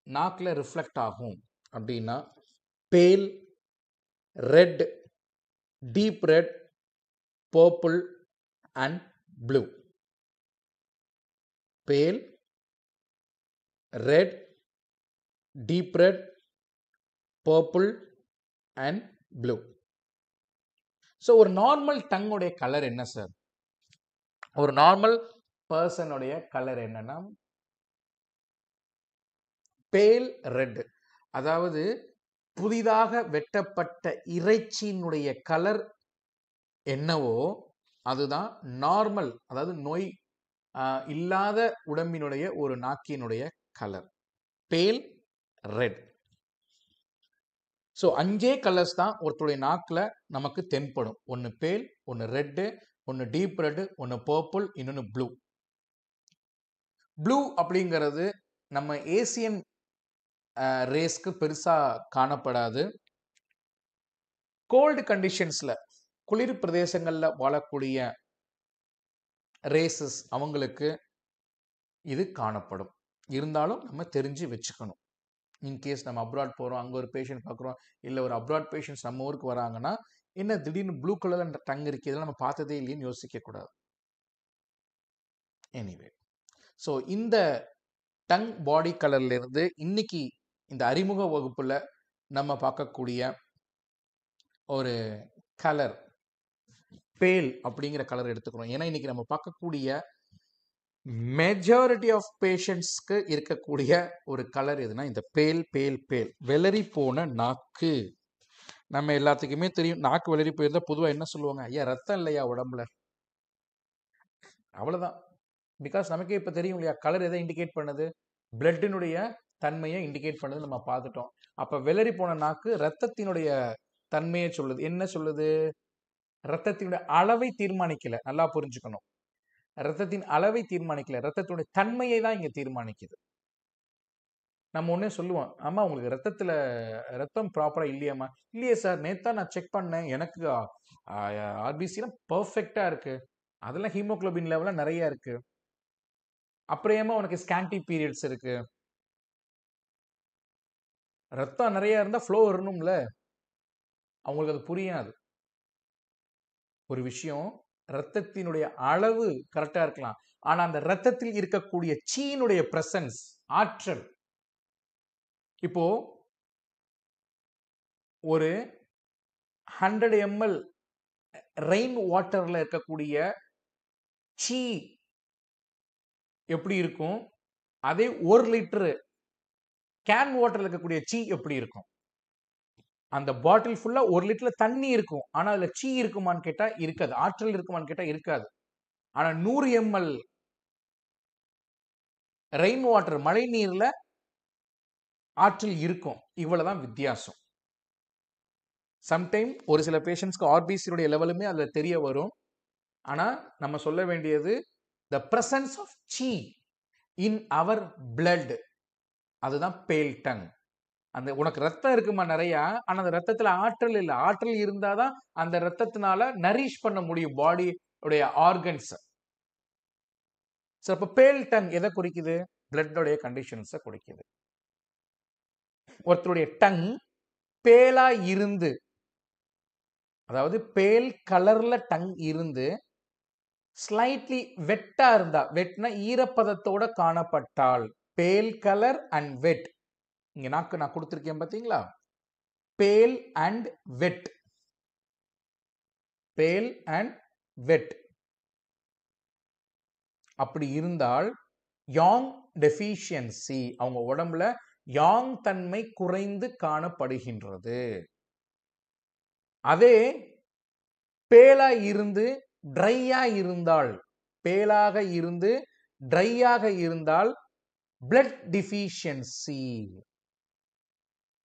நாக்கில் ரிஃப்ளெக்ட் ஆகும் அப்படின்னா pale, red, deep red, purple and blue. Pale, red, deep red, purple and blue. So ஒரு நார்மல் டங்கோடைய கலர் என்ன சார்? ஒரு நார்மல் பர்சனுடைய கலர் என்னன்னா பேல் ரெட். அதாவது புதிதாக வெட்டப்பட்ட இறைச்சியினுடைய கலர் என்னவோ அதுதான் நார்மல், அதாவது நோய் இல்லாத உடம்பினுடைய ஒரு நாக்கினுடைய கலர் பேல் ரெட். ஸோ 5 கலர்ஸ் தான் ஒருத்தருடைய நாக்கில் நமக்கு தென்படும். ஒன்று பேல், ஒன்று ரெட்டு, ஒன்று டீப் ரெட், ஒன்று பர்பிள், இன்னொன்று ப்ளூ. ப்ளூ அப்படிங்கிறது நம்ம ஏசியன் ரேஸ்க்கு பெருசாக காணப்படாது. கோல்டு கண்டிஷன்ஸில், குளிர் பிரதேசங்களில் வாழக்கூடிய ரேசஸ் அவங்களுக்கு இது காணப்படும். இருந்தாலும் நம்ம தெரிஞ்சு வச்சுக்கணும். இன்கேஸ் நம்ம அப்ராட் போகிறோம், அங்கே ஒரு பேஷண்ட் பார்க்குறோம், இல்லை ஒரு அப்ராட் பேஷண்ட்ஸ் நம்ம ஊருக்கு வராங்கன்னா என்ன திடீர்னு ப்ளூ கலர்ல டங் இருக்கு, இதெல்லாம் நம்ம பார்த்ததே இல்லைன்னு யோசிக்க கூடாது. எனிவே, ஸோ இந்த டங் பாடி கலர்ல இருந்து இன்னைக்கு இந்த அறிமுக வகுப்புல நம்ம பார்க்கக்கூடிய ஒரு கலர் பேல் அப்படிங்கிற கலர் எடுத்துக்கிறோம். ஏன்னா இன்னைக்கு நம்ம பார்க்கக்கூடிய மெஜாரிட்டி ஆஃப் பேஷண்ட்ஸ்க்கு இருக்கக்கூடிய ஒரு கலர் எதுனா இந்த பேல் பேல் பேல் வெளரி போன நாக்கு. நம்ம எல்லாத்துக்குமே தெரியும், நாக்கு வெளரி போயிருந்தா பொதுவாக என்ன சொல்லுவாங்க, ஐயா ரத்தம் இல்லையா உடம்புல, அவ்வளவுதான். பிகாஸ் நமக்கே இப்ப தெரியும் இல்லையா, கலர் எதை இண்டிகேட் பண்ணுது, பிளட்டினுடைய தன்மையை இண்டிகேட் பண்ணுது, நம்ம பார்த்துட்டோம். அப்ப வெளரி போன நாக்கு ரத்தத்தினுடைய தன்மையை சொல்லுது. என்ன சொல்லுது, ரத்தத்தினுடைய அளவை தீர்மானிக்கல, நல்லா புரிஞ்சுக்கணும். ரத்தத்தின் அளவை தீர்மானிக்கல, ரத்தத்தினுடைய தன்மையை தான் இங்க தீர்மானிக்குது. நம்ம ஒன்னே சொல்லுவோம், ஆமா உங்களுக்கு ரத்தத்துல ரத்தம் ப்ராப்பரா இல்லையாமா, இல்லையே சார் நேத்தா நான் செக் பண்ணேன், எனக்கு ஆர்பிசிலாம் பர்ஃபெக்டா இருக்கு, அதெல்லாம் ஹீமோகுளோபின் லெவலாம் நிறைய இருக்கு, அப்புறம் ஏமா உனக்கு ஸ்கேண்டி பீரியட்ஸ் இருக்கு, ரத்தம் நிறைய இருந்தா ஃப்ளோ வரணும்ல. அவங்களுக்கு அது புரியாது. ஒரு விஷயம், ரத்தத்தினுடைய அளவு கரெக்டா இருக்கலாம், ஆனா அந்த ரத்தத்தில் இருக்கக்கூடிய சீனுடைய பிரசன்ஸ், ஆற்றல். இப்போ ஒரு 100 ml ரெயின் வாட்டர்ல இருக்கக்கூடிய சீ எப்படி இருக்கும், அதே 1 லிட்டர் கேன் வாட்டர்ல இருக்கக்கூடிய சீ எப்படி இருக்கும். அந்த பாட்டில் ஃபுல்லா 1 லிட்டர்ல தண்ணி இருக்கும், ஆனா அதுல சீ இருக்குமான்னு கேட்டா இருக்காது, ஆற்றல் இருக்குமான்னு கேட்டா இருக்காது. ஆனா 100 ml ரெயின் வாட்டர் மழை நீர்ல ஆற்றல் இருக்கும். இவ்வளவுதான் வித்தியாசம். சம்டைம் ஒரு சில பேஷண்ட்ஸ்க்கு ஆர்பிசியோட லெவலுமே அதுல தெரிய வரும். ஆனா நம்ம சொல்ல வேண்டியது, the presence of chi in our blood, அதுதான் பேல் டங். அந்த உனக்கு ரத்தம் இருக்குமா நிறைய, ஆனா அந்த ரத்தத்துல ஆற்றல் இல்லை, ஆற்றல் இருந்தாதான் அந்த ரத்தத்தினால நரிஷ் பண்ண முடியும் பாடி உடைய ஆர்கன்ஸ். அப்ப பேல் டங் எதை குறிக்குது, பிளட் உடைய கண்டிஷன்ஸை குறிக்குது. ஒருத்தருடைய டங் பேலா இருந்து, அதாவது பேல் கலர்ல டங் இருந்து ஸ்லைட்லி வெட்டா இருந்தா, வெட்னா ஈரப்பதத்தோட காணப்பட்டால், பேல் கலர் அண்ட் வெட், இங்க நாக்கு நான் கொடுத்திருக்கேன் பாத்தீங்களா, பேல் அண்ட் வெட், பேல் அண்ட் வெட், அப்படி இருந்தால் யாங் டெஃபிஷியன்சி, அவங்க உடம்புல யாங் தன்மை குறைந்து காணப்படுகின்றது. அதே பேலா இருந்து ட்ரையா இருந்தால், பேலாக இருந்து ட்ரையாக இருந்தால் பிளட் டிஃபிஷியன்சி.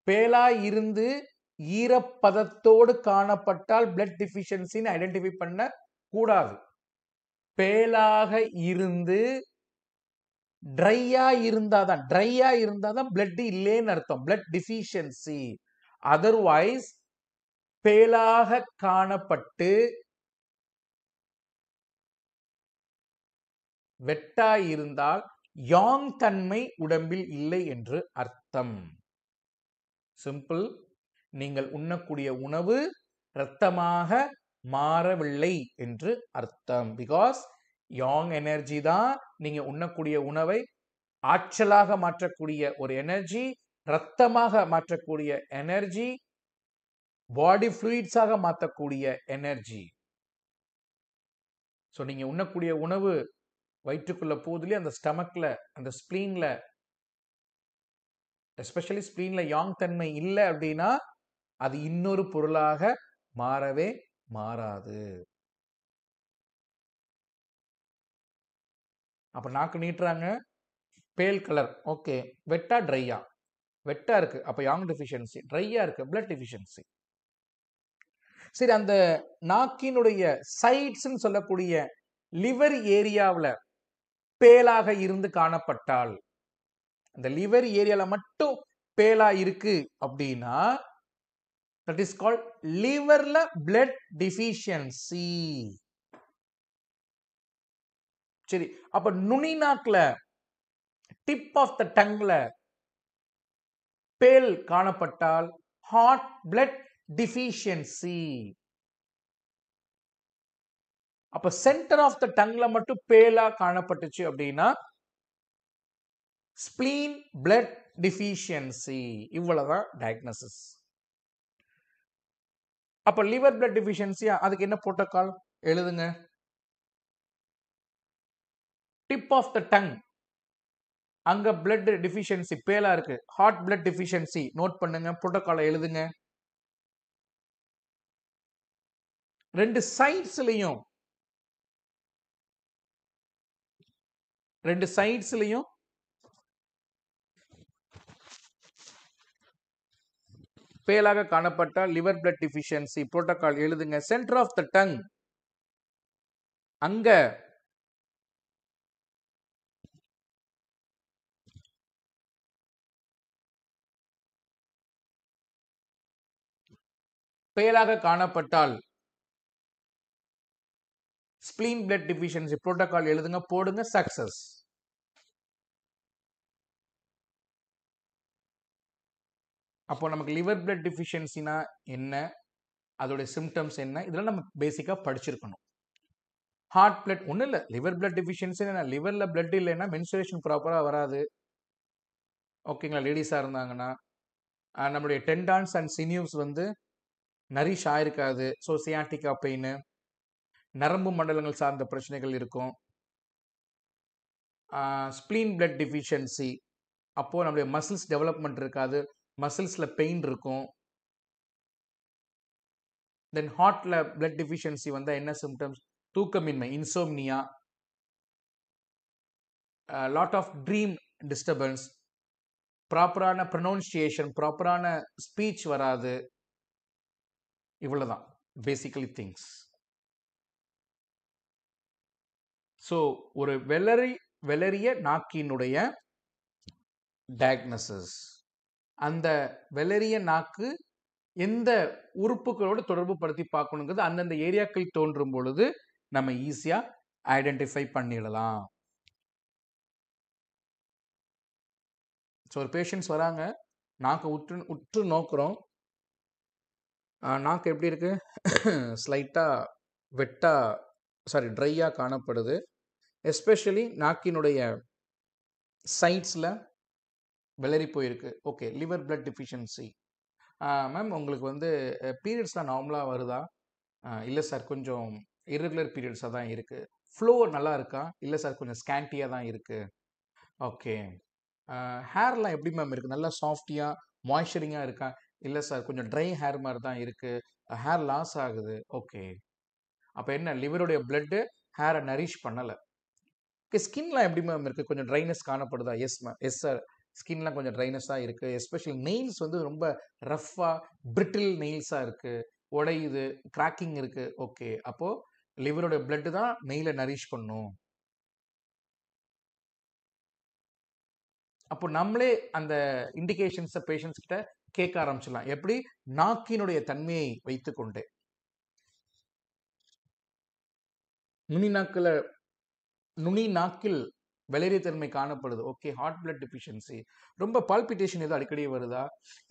பேலா இருந்து ஈரப்பதத்தோடு காணப்பட்டால் பிளட் டிஃபிஷியன்சின்னு ஐடென்டிஃபை பண்ண கூடாது. பேலாக இருந்து ட்ரையா இருந்தாதான் பிளட் இல்லைன்னு அர்த்தம், பிளட் டிஃபிஷியன்சி. அதர்வைஸ் பேலாக காணப்பட்டு வெட்டா இருந்தால் யாங் தன்மை உடம்பில் இல்லை என்று அர்த்தம். சிம்பிள். நீங்கள் உண்ணக்கூடிய உணவு இரத்தமாக மாறவில்லை என்று அர்த்தம். பிகாஸ் யாங் எனர்ஜி தான் நீங்க உண்ணக்கூடிய உணவை ஆற்றலாக மாற்றக்கூடிய ஒரு எனர்ஜி, இரத்தமாக மாற்றக்கூடிய எனர்ஜி, பாடி ஃப்ளூயிட்ஸாக மாற்றக்கூடிய எனர்ஜி. ஸோ நீங்க உண்ணக்கூடிய உணவு வயிற்றுக்குள்ள போதிலே அந்த ஸ்டமக்ல, அந்த ஸ்பிளீன்ல, எஸ்பெஷலி ஸ்பிளீன்ல யாங் தன்மை இல்லை அப்படின்னா அது இன்னொரு பொருளாக மாறவே மாறாது. அப்ப நாக்கு நீட்டுறாங்க, பேல் கலர், ஓகே. வெட்டா ட்ரையா, வெட்டா இருக்கு அப்ப யாங் டெஃபிஷியன்சி, ட்ரையா இருக்கு பிளட் டெஃபிஷியன்சி. சரி, அந்த நாக்கினுடைய சைட்ஸ் சொல்லக்கூடிய லிவர் ஏரியாவில் பேலாக இருந்து காணப்பட்டால், அந்த லிவர் ஏரியால மட்டும் பேலா இருக்கு அப்படின்னா that is called liverல blood deficiency. சரி, அப்ப நுனி நாக்குல டிப் ஆஃப் த டங்ல பேல் காணப்பட்டால் ஹாட் பிளட் டிஃபிஷியன்சி. அப்ப சென்டர் ஆஃப் த டங்ல மட்டும் பேலா காணப்பட்டுச்சு அப்படின்னா ஸ்பிளீன் பிளட் டிஃபிஷியன்சி. இவ்வளவுதான் டயக்னோசிஸ். அப்ப லிவர் பிளட் டிஃபிஷியன்சி அதுக்கு என்ன புரோட்டோகால் எழுதுங்க. டிப் ஆஃப் த டங் அங்க பிளட் டிஃபிஷியன்சி பேலா இருக்கு. ஹார்ட் பிளட் டிஃபிஷியன்சி நோட் பண்ணுங்க, புரோட்டோகாலை எழுதுங்க. ரெண்டு சைட்ஸ்லயும் பேலாக காணப்பட்டால் லிவர் பிளட் டிஃபிஷியன்சி புரோட்டோகால் எழுதுங்க. சென்டர் ஆஃப் த டங் அங்க பேலாக காணப்பட்டால் ஸ்பிளீன் பிளட் டிஃபிஷியன்சி புரோட்டோகால் எழுதுங்க, போடுங்க, சக்சஸ். அப்போ நமக்கு லிவர் பிளட் டிஃபிஷியன்சினா என்ன, அதோடைய சிம்டம்ஸ் என்ன, இதெல்லாம் நம்ம பேசிக்கா படிச்சிருக்கணும். ஹார்ட் பிளட் ஒன்றும் இல்லை, லிவர் பிளட் டிஃபிஷியன்சி என்ன, லிவர்ல பிளட் இல்லைன்னா மென்சுரேஷன் ப்ராப்பரா வராது. ஓகேங்களா, லேடிஸா இருந்தாங்கன்னா நம்மளுடைய டெண்டான்ஸ் அண்ட் சினியூஸ் வந்து நரிஷ் ஆயிருக்காது. ஸோ சியாட்டிகா பெயின், நரம்பு மண்டலங்கள் சார்ந்த பிரச்சனைகள் இருக்கும். ஸ்பிளீன் பிளட் டிஃபிஷியன்சி அப்போ நம்மளுடைய மசில்ஸ் டெவலப்மெண்ட் இருக்காது, மசில்ஸ்ல பெயின் இருக்கும். தென் ஹார்ட்ல பிளட் டிஃபிஷியன்சி வந்தா என்ன சிம்டம்ஸ், தூக்கமின்மை, insomnia, lot of dream disturbance, ப்ராப்பரான ப்ரொனவுன்சியேஷன், ப்ராப்பரான ஸ்பீச் வராது. இவ்வளவுதான் பேசிக்கலி திங்ஸ். ஸோ ஒரு வெளரிய நாக்கினுடைய டயக்னோசிஸ், அந்த வெளரிய நாக்கு எந்த உறுப்புகளோடு தொடர்பு படுத்தி பார்க்கணுங்கிறது அந்தந்த ஏரியாக்கள் தோன்றும் பொழுது நம்ம ஈஸியா ஐடென்டிஃபை பண்ணிடலாம். ஸோ ஒரு பேஷண்ட்ஸ் வராங்க, நாக்கு உற்று நோக்குறோம், நாக்கு எப்படி இருக்கு, ஸ்லைட்டா வெட்டா ட்ரையா காணப்படுது. எஸ்பெஷலி நாக்கினுடைய சைட்ஸ்ல வெளரி போயிருக்கு. Okay, liver blood deficiency. Ma'am உங்களுக்கு வந்து பீரியட்ஸ்லாம் நார்மலாக வருதா? இல்லை சார், கொஞ்சம் இர்ரெகுலர் பீரியட்ஸாக தான் இருக்குது. ஃப்ளோ நல்லா இருக்கா? இல்லை சார், கொஞ்சம் ஸ்கேண்டியாக தான் இருக்குது. ஓகே, ஹேர்லாம் எப்படி மேம் இருக்குது? நல்லா சாஃப்டியாக மாய்ஸ்சரிங்காக இருக்கா? இல்லை சார், கொஞ்சம் ட்ரை ஹேர் மாதிரி தான் இருக்குது, ஹேர் லாஸ் ஆகுது. ஓகே, அப்போ என்ன, லிவருடைய பிளட்டு ஹேரை நரிஷ் பண்ணலை. ஓகே, ஸ்கின்லாம் எப்படி மேம் இருக்குது? கொஞ்சம் ட்ரைனஸ் காணப்படுதா? எஸ் மேம், எஸ் சார், ஸ்கின்லாம் கொஞ்சம் ட்ரைனஸாக இருக்குது. எஸ்பெஷலி நெயில்ஸ் வந்து ரொம்ப ரஃப்பாக பிரிட்டில் நெயில்ஸாக இருக்குது, உடையுது, கிராக்கிங் இருக்குது. ஓகே, அப்போது லிவரோட பிளட்டு தான் நெயிலை நரிஷ் பண்ணும். அப்போ நம்மளே அந்த இண்டிகேஷன்ஸை பேஷண்ட்ஸ் கிட்ட கேட்க ஆரம்பிச்சிடலாம். எப்படி? நாக்கினுடைய தன்மையை வைத்துக்கொண்டே. நுனி நாக்கில் வெளரியத்தன்மை காணப்படுது. Okay, heart blood deficiency. ரொம்ப பால்பிட்டேஷன் எதுவும் அடிக்கடி வருதா?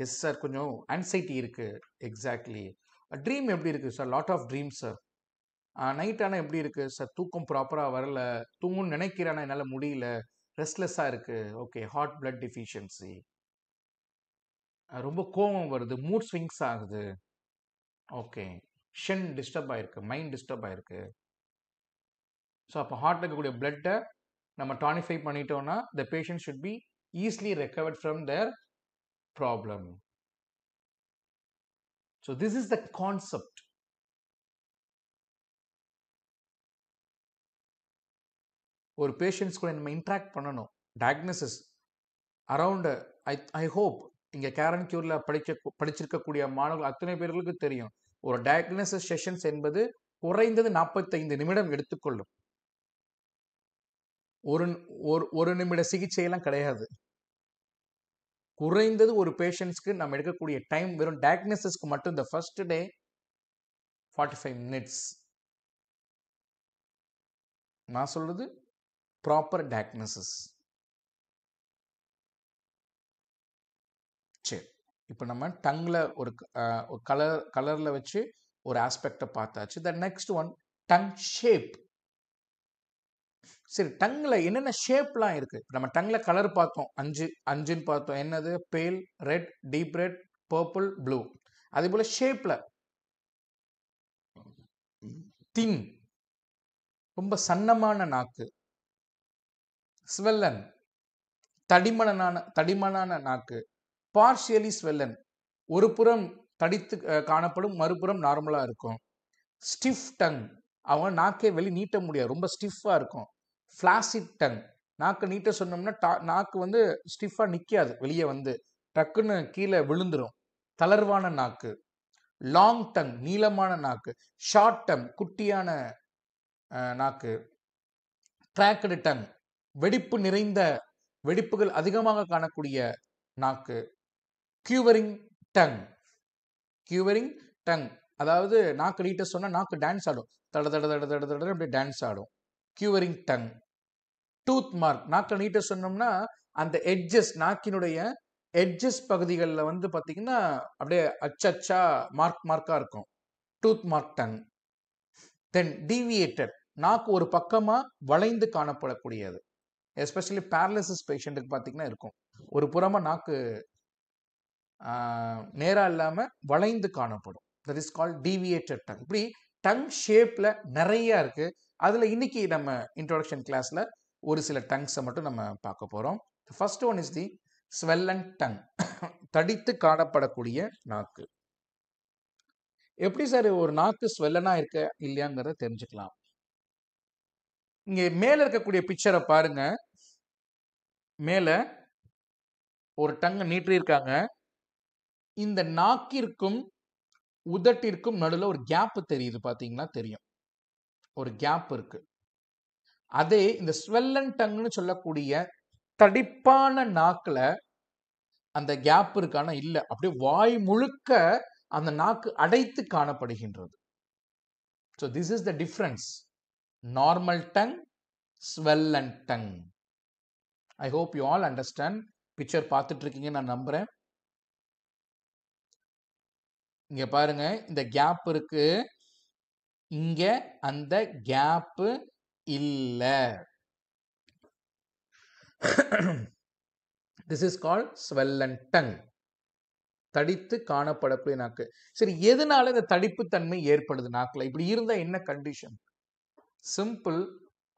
எஸ் சார், கொஞ்சம் ஆன்சைட்டி இருக்கு. எக்ஸாக்ட்லி. ட்ரீம் எப்படி இருக்கு sir? Lot of dream sir. Night ஆனால் எப்படி இருக்கு சார்? தூக்கம் ப்ராப்பராக வரல, தூங்கணும்னு நினைக்கிறேன்னா என்னால் முடியல, ரெஸ்ட்லெஸ்ஸாக இருக்கு. Okay, heart blood deficiency. ரொம்ப கோபம் வருது, மூட் ஸ்விங்ஸ் ஆகுது. ஓகே, ஷென் டிஸ்டர்ப் ஆயிருக்கு, மைண்ட் டிஸ்டர்ப் ஆயிருக்கு. ஸோ அப்போ ஹார்ட்ல இருக்கக்கூடிய பிளட்டை நம்ம டானிஃபை பண்ணிட்டோம்னா the patient should be easily recovered from their problem. So this is the concept. ஒரு பேஷண்ட்ஸ் கூட நம்ம இன்ட்ராக்ட் பண்ணணும். டயக்னோசிஸ் அரவுண்ட் ஐ ஹோப் இங்கே கேரன் கியூரில் படிச்சிருக்கக்கூடிய மாணவர்கள் அத்தனை பேர்களுக்கு தெரியும், ஒரு டயக்னோசிஸ் செஷன்ஸ் என்பது குறைந்தது 45 நிமிடம் எடுத்துக்கொள்ளும். ஒரு நிமிட சிகிச்சையெல்லாம் கிடையாது. குறைந்தது ஒரு பேஷண்ட்ஸ்க்கு நம்ம எடுக்கக்கூடிய டைம் வெறும் டயக்னோசிஸ்க்கு மட்டும் இந்த ஃபர்ஸ்ட் டே 45 மினிட்ஸ். நான் சொல்றது ப்ராப்பர் டயக்னோசிஸ். சரி, இப்போ நம்ம டங்கில் ஒரு கலரில் வச்சு ஒரு ஆஸ்பெக்டை பார்த்தாச்சு. The next one tongue shape. சரி, டங்ல என்னென்ன ஷேப்லாம் இருக்கு? நம்ம டங்ல கலர் பார்த்தோம், அஞ்சுன்னு பார்த்தோம். என்னது? பேல், red, deep red, purple, blue. அதே போல ஷேப்ல தின், ரொம்ப சன்னமான நாக்கு. ஸ்வெல்லன், தடிமனான நாக்கு. பார்ஷியலி ஸ்வெல்லன், ஒரு புறம் தடித்து காணப்படும், மறுபுறம் நார்மலா இருக்கும். ஸ்டிஃப் டங், அவங்க நாக்கே வெளி நீட்ட முடியாது, ரொம்ப ஸ்டிஃபா இருக்கும். ஃபிளாசிட் டங், நாக்கு நீட்ட சொன்னோம்னா நாக்கு வந்து ஸ்டிஃபா நிக்காது, வெளியே வந்து டக்குன்னு கீழே விழுந்துரும். தளர்வான நாக்கு. லாங் டங், நீளமான நாக்கு. ஷார்ட் டங், குட்டியான நாக்கு. கிராக்டு டங், வெடிப்புகள் அதிகமாக காணக்கூடிய நாக்கு. கியூவரிங் டங், கியூவரிங் டங், அதாவது நாக்கு நீட்ட சொன்னா நாக்கு டான்ஸ் ஆடும், தட தட தட தட தட அப்படியே டான்ஸ் ஆடும். கியூவரிங் டங். டூத் மார்க், நாக்கு நீட்ட சொன்னோம்னா அந்த எட்ஜஸ், நாக்கினுடைய எட்ஜஸ் பகுதிகளில் வந்து பார்த்தீங்கன்னா அப்படியே அச்சா மார்க்கா இருக்கும். Tooth mark tongue. Then deviated, நாக்கு ஒரு பக்கமா வளைந்து காணப்படக்கூடியது. எஸ்பெஷலி பேரலிசிஸ் பேஷண்ட்டுக்கு பார்த்தீங்கன்னா இருக்கும், ஒரு புறமா நாக்கு நேரா இல்லாம வளைந்து காணப்படும். That is called deviated tongue. இப்படி டங் ஷேப்ல நிறைய இருக்கு. அதுல இன்னைக்கு நம்ம இன்ட்ரோடக்ஷன் கிளாஸ்ல ஒரு சில டங்ஸை மட்டும் நம்ம பார்க்க போறோம். First one is the swollen tongue, தடித்து காணப்படக்கூடிய நாக்கு. எப்படி சார் ஒரு நாக்கு ஸ்வெல்லனா இருக்க இல்லையாங்கிறத தெரிஞ்சுக்கலாம். இங்க மேல இருக்கக்கூடிய பிக்சரை பாருங்க. மேல ஒரு டங் நீட்டி இருக்காங்க. இந்த நாக்கிற்கும் உதட்டிற்கும் நடுவில் ஒரு கேப் தெரியுது, பாத்தீங்கன்னா தெரியும், ஒரு கேப் இருக்கு. அதே இந்த ஸ்வெல்லன் டங்னு சொல்லக்கூடிய தடிப்பான நாக்குல அந்த கேப் இருக்கான இல்ல, அப்படியே வாய் முழுக்க அந்த நாக்கு அடைத்து காணப்படுகின்றது. So this is the difference. Normal tongue, swollen tongue. I hope you all understand. Picture பார்த்துட்டு இருக்கீங்க நான் நம்புறேன். இங்க பாருங்க, இந்த கேப் இருக்கு, இங்க அந்த கேப் இல்ல. This is called swollen tongue. தடித்து காணப்படக்கூடிய நாக்கு. சரி, எதனால இந்த தடிப்பு தன்மை ஏற்படுது நாக்குல? இப்படி இருந்தா என்ன கண்டிஷன்? சிம்பிள்,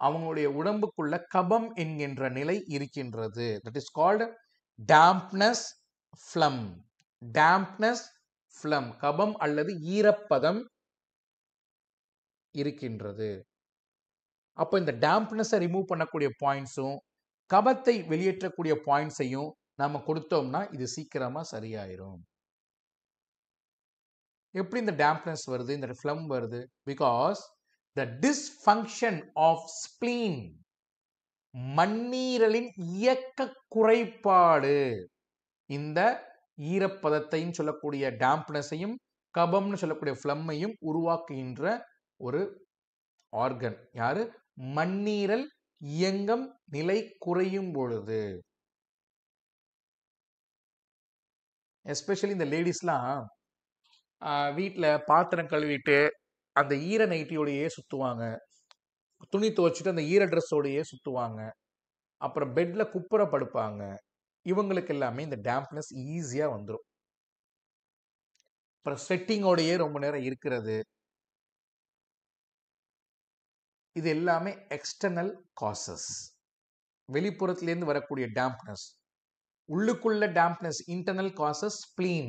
அவங்களுடைய உடம்புக்குள்ள கபம் என்கின்ற நிலை இருக்கின்றது. That is called dampness phlegm. dampness phlegm, கபம் அல்லது ஈரப்பதம் இருக்கின்றது. அப்போ இந்த dampness ரிமூவ் பண்ணக்கூடிய பாயிண்ட்ஸும் கபத்தை வெளியேற்றக்கூடிய பாயிண்ட்ஸையும் நாம கொடுத்தோம்னா இது சீக்கிரமா சரியாயிரும். எப்படி இந்த dampness வருது, இந்த phlegm வருது? Because the dysfunction of spleen, மண்ணீரலின் இயக்க குறைபாடு, இந்த ஈரப்பதத்தையும் சொல்லக்கூடிய dampness-ஐயும் கபம்னு சொல்லக்கூடிய phlegm-ஐயும் உருவாக்குகின்ற ஒரு ஆர்கன். யாரு? மண்ணீரல் இயங்கம் நிலை குறையும் பொழுது. எஸ்பெஷலி இந்த லேடிஸ்லாம் வீட்டில் பாத்திரம் கழுவிட்டு அந்த ஈர நைட்டியோடையே சுற்றுவாங்க, துணி துவைச்சிட்டு அந்த ஈர ட்ரெஸ்ஸோடையே சுற்றுவாங்க, அப்புறம் பெட்ல குப்புற படுப்பாங்க. இவங்களுக்கு எல்லாமே இந்த dampness ஈஸியாக வந்துடும். அப்புறம் ஸ்வெட்டிங்கோடையே ரொம்ப நேரம் இருக்கிறது, இது எல்லாமே எக்ஸ்டர்னல் காசஸ், வெளிப்புறத்திலேருந்து வரக்கூடிய dampness. உள்ளுக்குள்ள dampness, internal causes spleen.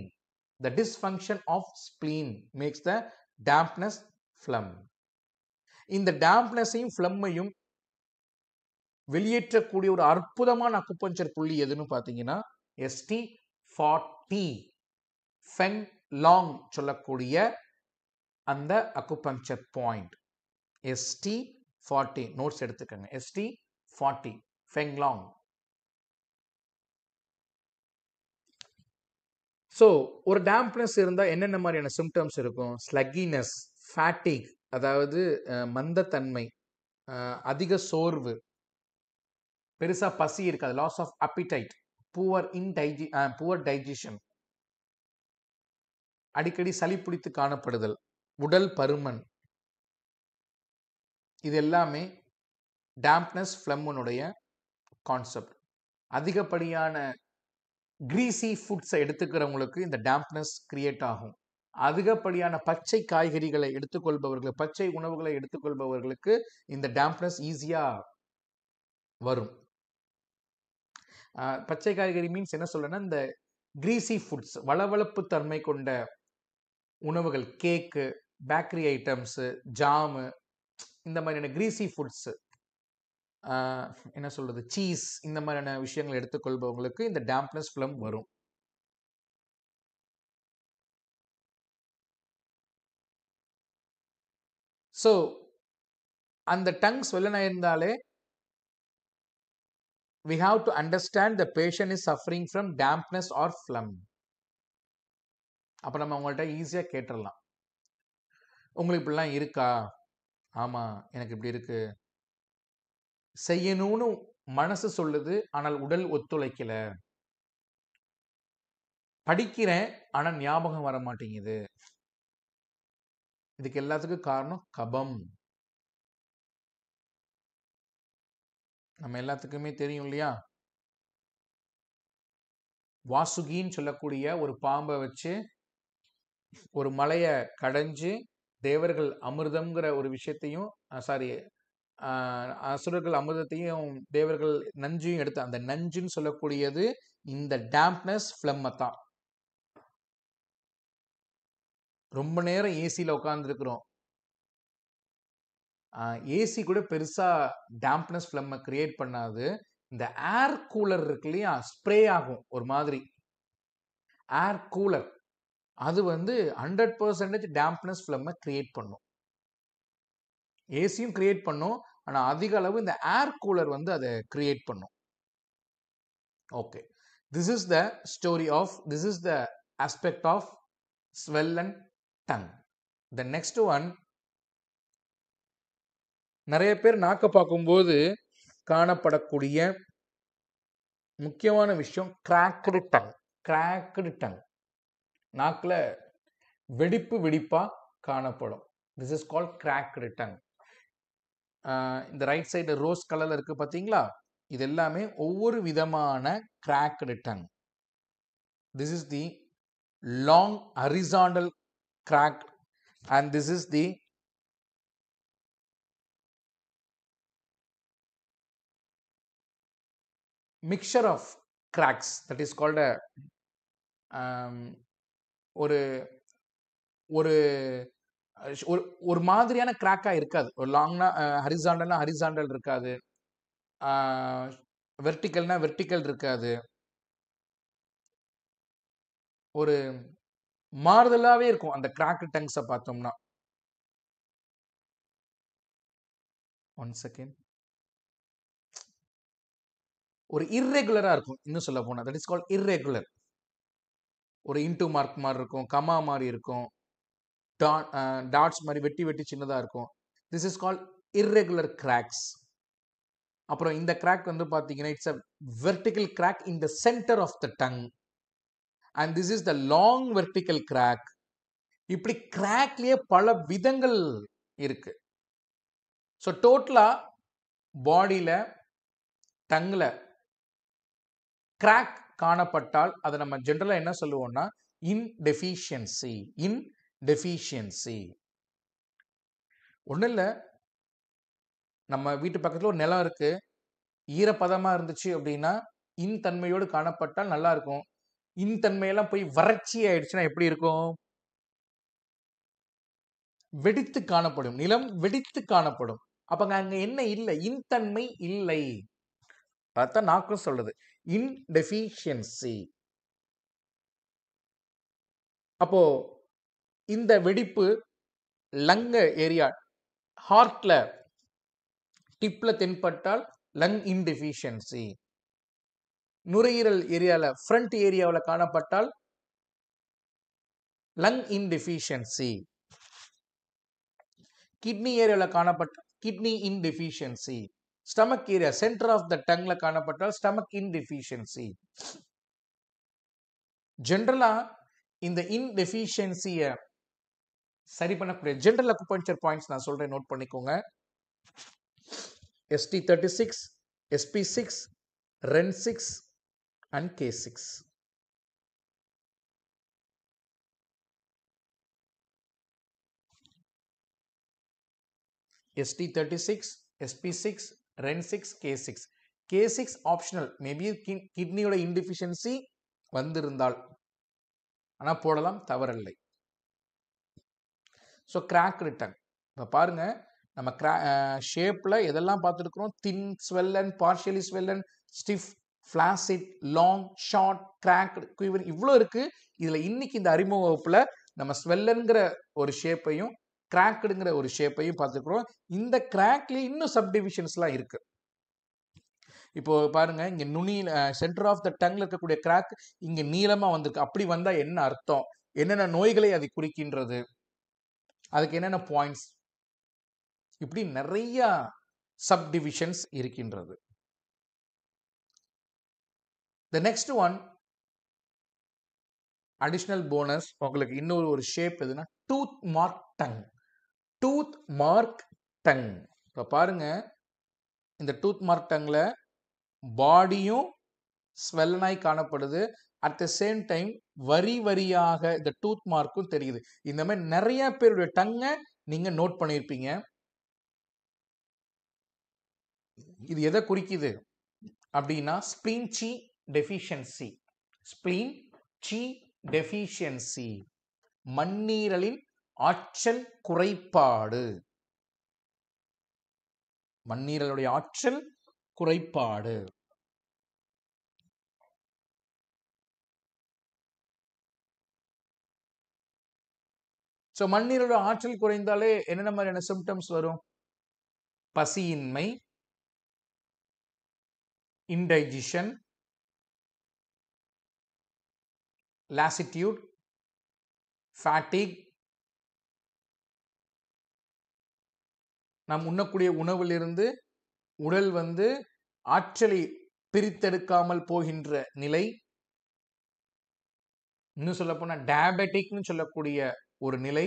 The dysfunction of spleen makes the dampness phlegm. இந்த dampness-ஐயும் phlegm-ஐயும் வெளியேற்றக்கூடிய ஒரு அற்புதமான அக்குபஞ்சர் புள்ளி எதுன்னு பார்த்தீங்கன்னா ST40, ஃபெங் லாங் சொல்லக்கூடிய அந்த அக்குபஞ்சர் பாயிண்ட் ST40. நோட்ஸ் எடுத்துக்கங்க. ST40 Feng long. ஸோ ஒரு dampness இருந்தால் என்னென்ன மாதிரியான சிம்டம்ஸ் இருக்கும்? ஸ்லக்கினஸ், ஃபேட்டிக், அதாவது மந்தத்தன்மை, அதிக சோர்வு, பெருசாக பசி இருக்காது, loss of appetite, poor digestion, அடிக்கடி சளி பிடித்து காணப்படுதல், உடல் பருமன், இது எல்லாமே டேம்ப்னஸ் ஃப்ளம்னுடைய கான்செப்ட். அதிகப்படியான கிரீசி ஃபுட்ஸை எடுத்துக்கிறவங்களுக்கு இந்த டேம்ப்னஸ் கிரியேட் ஆகும். அதிகப்படியான பச்சை காய்கறிகளை எடுத்துக்கொள்பவர்கள், பச்சை உணவுகளை எடுத்துக்கொள்பவர்களுக்கு இந்த டேம்ப்னஸ் ஈஸியா வரும். பச்சை காய்கறி மீன்ஸ் என்ன சொல்றேன்னா, இந்த கிரீசி ஃபுட்ஸ், வளவளப்பு தன்மை கொண்ட உணவுகள், கேக்கு, பேக்கரி ஐட்டம்ஸு, ஜாமு, இந்த மாதிரியான கிரீசி ஃபுட்ஸு, என்ன சொல்றது, சீஸ், இந்த மாதிரியான விஷயங்கள் எடுத்துக்கொள்பவங்களுக்கு இந்த டேம்ப்னஸ் ஃப்ளம் வரும். ஸோ அந்த டங் ஸ்வெல்லன் இருந்தாலே we have to understand the patient is suffering from dampness or phlegm. அப்ப நம்ம அவங்கள்ட்ட ஈஸியா கேட்டுறலாம், உங்களுக்கு இப்படிலாம் இருக்கா? ஆமா, எனக்கு இப்படி இருக்கு. செய்யணும்னு மனசு சொல்லுது, ஆனால் உடல் ஒத்துழைக்கல. படிக்கிறேன், ஆனா ஞாபகம் வர மாட்டேங்குது. இதுக்கு எல்லாத்துக்கும் காரணம் கபம். நம்ம எல்லாத்துக்குமே தெரியும் இல்லையா? வாசுகின்னு சொல்லக்கூடிய ஒரு பாம்பை வச்சு ஒரு மலைய கடைஞ்சு தேவர்கள் அமிர்தம்ங்கிற ஒரு விஷயத்தையும், அசுரர்கள் அமிர்தத்தையும் தேவர்கள் நஞ்சையும் எடுத்து, அந்த நஞ்சுன்னு சொல்லக்கூடியது இந்த டேம்ப்னஸ் ஃப்ளம்மை தான். ரொம்ப நேரம் ஏசியில் உட்காந்துருக்குறோம், ஏசி கூட பெருசா டேம்ப்னஸ் ஃப்ளம்மை கிரியேட் பண்ணாது. இந்த ஏர் கூலர் இருக்கு இல்லையா, ஸ்ப்ரே ஆகும் ஒரு மாதிரி, ஏர் கூலர், அது வந்து 100% டேம்ப்னஸ் ஃப்ளம்மை கிரியேட் பண்ணும். ஏசியும் கிரியேட் பண்ணும், ஆனா அதிக அளவு இந்த ஏர் கூலர் வந்து அதை கிரியேட் பண்ணும். Okay, this is the story of, this is the aspect of swollen tongue. The next one, நிறைய பேர் நாக்க பார்க்கும்போது காணப்படக்கூடிய முக்கியமான விஷயம் கிராக்டு டங். கிராக்டு டங், நாக்கில் வெடிப்பு வெடிப்பா காணப்படும். This is called cracked tongue. இந்த ரைட் சைடு ரோஸ் கலர்ல இருக்கு பார்த்தீங்களா, இது எல்லாமே ஒவ்வொரு விதமான cracked tongue. This is the long horizontal crack and this is the mixture of cracks, that is called a ஒரு ஒரு ஒரு மாதிரியான கிராக்கா இருக்காது. ஒரு லாங்னா ஹரிசாண்டல்னா ஹரிசாண்டல் இருக்காது, வெர்டிக்கல்னா வெர்டிக்கல் இருக்காது, ஒரு மாறுதலாவே இருக்கும் அந்த கிராக் டங்ஸை பார்த்தோம்னா. ஒன் செகண்ட், ஒரு இர்ரெகுலரா இருக்கும். இன்னும் சொல்ல போனா தட் இஸ் கால்ட் இர்ரெகுலர். ஒரு இன்டூ மார்க் மாதிரி இருக்கும், கமா மாதிரி இருக்கும், டாட்ஸ் மாதிரி வெட்டி வெட்டி சின்னதா இருக்கும். This is called irregular cracks. அப்புறம் இந்த கிராக் வந்து பாத்தீங்கன்னா it's a vertical crack in the centre of the tongue and this is the long vertical crack. இப்படி கிராக்லயே பல விதங்கள் இருக்கு. ஸோ டோட்டலா பாடியில டங்ல கிராக் காணப்பட்டால் அதை நம்ம ஜென்ரலா என்ன சொல்லுவோம்னா இன்டெஃபிஷியன்சி. இன்டெஃபிஷியன்சி ஒன்றும் இல்லை, நம்ம வீட்டு பக்கத்தில் ஒரு நிலம் இருக்கு, ஈரப்பதமா இருந்துச்சு அப்படின்னா இன்தன்மையோடு காணப்பட்டால் நல்லா இருக்கும். இன்தன்மையெல்லாம் போய் வறட்சி ஆயிடுச்சுன்னா எப்படி இருக்கும்? வெடித்து காணப்படும், நிலம் வெடித்து காணப்படும். அப்ப அங்க என்ன இல்லை? இன்தன்மை இல்லை. அதான் நாக்கும் சொல்றது இன்டெஃபிஷியன்சி. அப்போ இந்த வெடிப்பு லங் ஏரியா, ஹார்ட்ல டிப்ல தென்பட்டால் லங் இன்டெஃபிஷியன்சி. நுரையீரல் ஏரியால ஃப்ரண்ட் ஏரியாவில் காணப்பட்டால் லங் இன்டெஃபிஷியன்சி. கிட்னி ஏரியாவில் காணப்பட்ட kidney deficiency. Stomach area centre of the டங்ல காணப்பட்டால் ஸ்டமக் இன்டெஃபிஷியன்சி. ஜென்ரலா இந்த இன்டெஃபிஷியன்சியை சரி பண்ணக்கூடிய ஜென்ரல் அக்குபஞ்சர் பாயிண்ட்ஸ் நான் சொல்றேன், நோட் பண்ணிக்கோங்க. ST36, SP6, REN6 and K6. ST36, SP6, REN6, K6. K6 optional. Maybe kidney indeficiency வந்திருந்தால் ஆனா போடலாம், தவறில்லை. ஸோ கிராக்டு டங் இப்போ பாருங்க, நம்ம ஷேப்ல எதெல்லாம் பார்த்துருக்கிறோம்? Thin, swollen, partially swollen, stiff, flaccid, long, short, cracked, quiver, இவ்வளோ இருக்கு. இதுல இன்னைக்கு இந்த அறிமுக வகுப்புல நம்ம ஸ்வெல்லன்கிற ஒரு ஷேப்பையும் கிராக்டுங்கிற ஒரு ஷேப்பையும் பார்த்துக்கிறோம். இந்த கிராக்ல இன்னும் சப்டிவிஷன்ஸ்லாம் இருக்கு. இப்போ பாருங்க, இங்க நுனியில சென்டர் ஆஃப் த டங்ல இருக்கக்கூடிய கிராக் இங்க நீளமா வந்திருக்கு. அப்படி வந்தா என்ன அர்த்தம்? என்னென்ன நோய்களை அது குறிக்கின்றது? அதுக்கு என்னென்ன பாயிண்ட்ஸ்? இப்படி நிறைய சப்டிவிஷன்ஸ் இருக்கின்றது. The next one, additional bonus, உங்களுக்கு இன்னொரு ஒரு ஷேப் எதுனா tooth mark tongue. Tooth mark tongue. இப்போ பாருங்க, இந்த டூத் மார்க் டங்ல பாடியும் ஸ்வெல்லனாய் காணப்படுது. அட் த சேம் டைம் வரி வரியாக இந்த டூத் மார்க்கும் தெரியுது. இந்த மாதிரி நிறைய பேருடைய டங்கை நீங்க நோட் பண்ணியிருப்பீங்க. இது எதை குறிக்குது அப்படின்னா spleen qi deficiency. Spleen qi deficiency, மண்ணீரலின் ஆற்றல் குறைபாடு. மண்ணீரலுடைய ஆற்றல் குறைபாடு. ஸோ மண்ணீரலோட ஆற்றல் குறைந்தாலே என்னென்ன மாதிரியான சிம்டம்ஸ் வரும்? பசியின்மை, இன்டைஜஷன், லாசிட்யூட், ஃபேட்டிக், நாம் உண்ணக்கூடிய உணவிலிருந்து உடல் ஆற்றலை பிரித்தெடுக்காமல் போகின்ற நிலை, இன்னும் சொல்ல போனா டயபெட்டிக்னு சொல்லக்கூடிய ஒரு நிலை.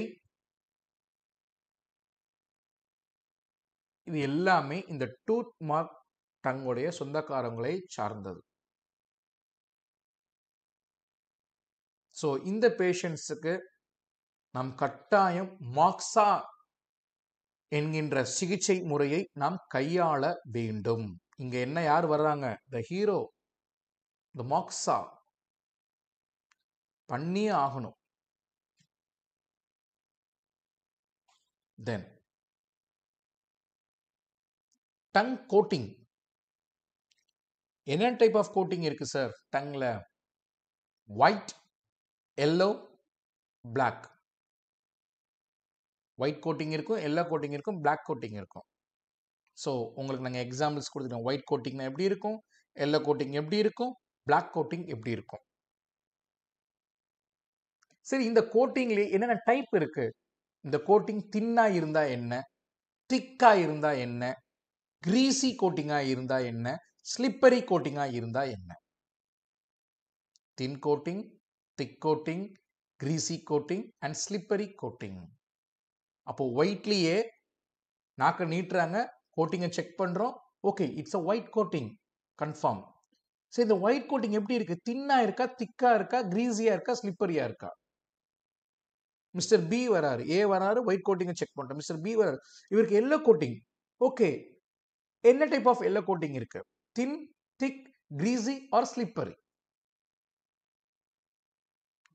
இது எல்லாமே இந்த டூத் மார்க் டங்குடைய சொந்தக்காரங்களை சார்ந்தது. ஸோ இந்த பேஷண்ட்ஸுக்கு நாம் கட்டாயம் மாக்ஸா என்கின்ற சிகிச்சை முறையை நாம் கையாள வேண்டும். இங்க என்ன யார் வர்றாங்க? த ஹீரோ, த மாக்ஸா பண்ணியே ஆகணும். Then tongue coating. என்ன டைப் ஆஃப் கோட்டிங் இருக்கு சார் டங்ல? White, yellow, black. White coating இருக்கும், எல்லோ கோட்டிங் இருக்கும், பிளாக் கோட்டிங் இருக்கும். ஸோ உங்களுக்கு நாங்கள் எக்ஸாம்பிள்ஸ் கொடுத்துட்டோம். ஒயிட் கோட்டிங்னா எப்படி இருக்கும், எல்லோ கோட்டிங் எப்படி இருக்கும், பிளாக் கோட்டிங் எப்படி இருக்கும். சரி, இந்த கோட்டிங்ல என்னென்ன டைப் இருக்கு? இந்த கோட்டிங் தின்னா இருந்தா என்ன, திக்கா இருந்தா என்ன, கிரீசி கோட்டிங்கா இருந்தா என்ன, ஸ்லிப்பரி கோட்டிங்கா இருந்தா என்ன? Thin coating, thick coating, greasy coating and slippery coating. அப்போ ஒயிட்லயே நாக்க நீட்டுறாங்க, கோட்டிங்கை செக் பண்றோம். Okay, it's a white coating, confirm. சரி, இந்த ஒயிட் கோட்டிங் எப்படி இருக்கு? தின்னா இருக்கா, திக்கா இருக்கா, கிரீசியா இருக்கா, ஸ்லிப்பரியா இருக்கா? மிஸ்டர் பி வராரு, ஏ வராரு, ஒயிட் கோட்டிங்கை செக் பண்றோம். மிஸ்டர் பி வராரு, இவருக்கு எல்லோ கோட்டிங். ஓகே, என்ன டைப் ஆஃப் எல்லோ கோட்டிங் இருக்கு? தின், திக், கிரீசி ஆர் ஸ்லிப்பரி?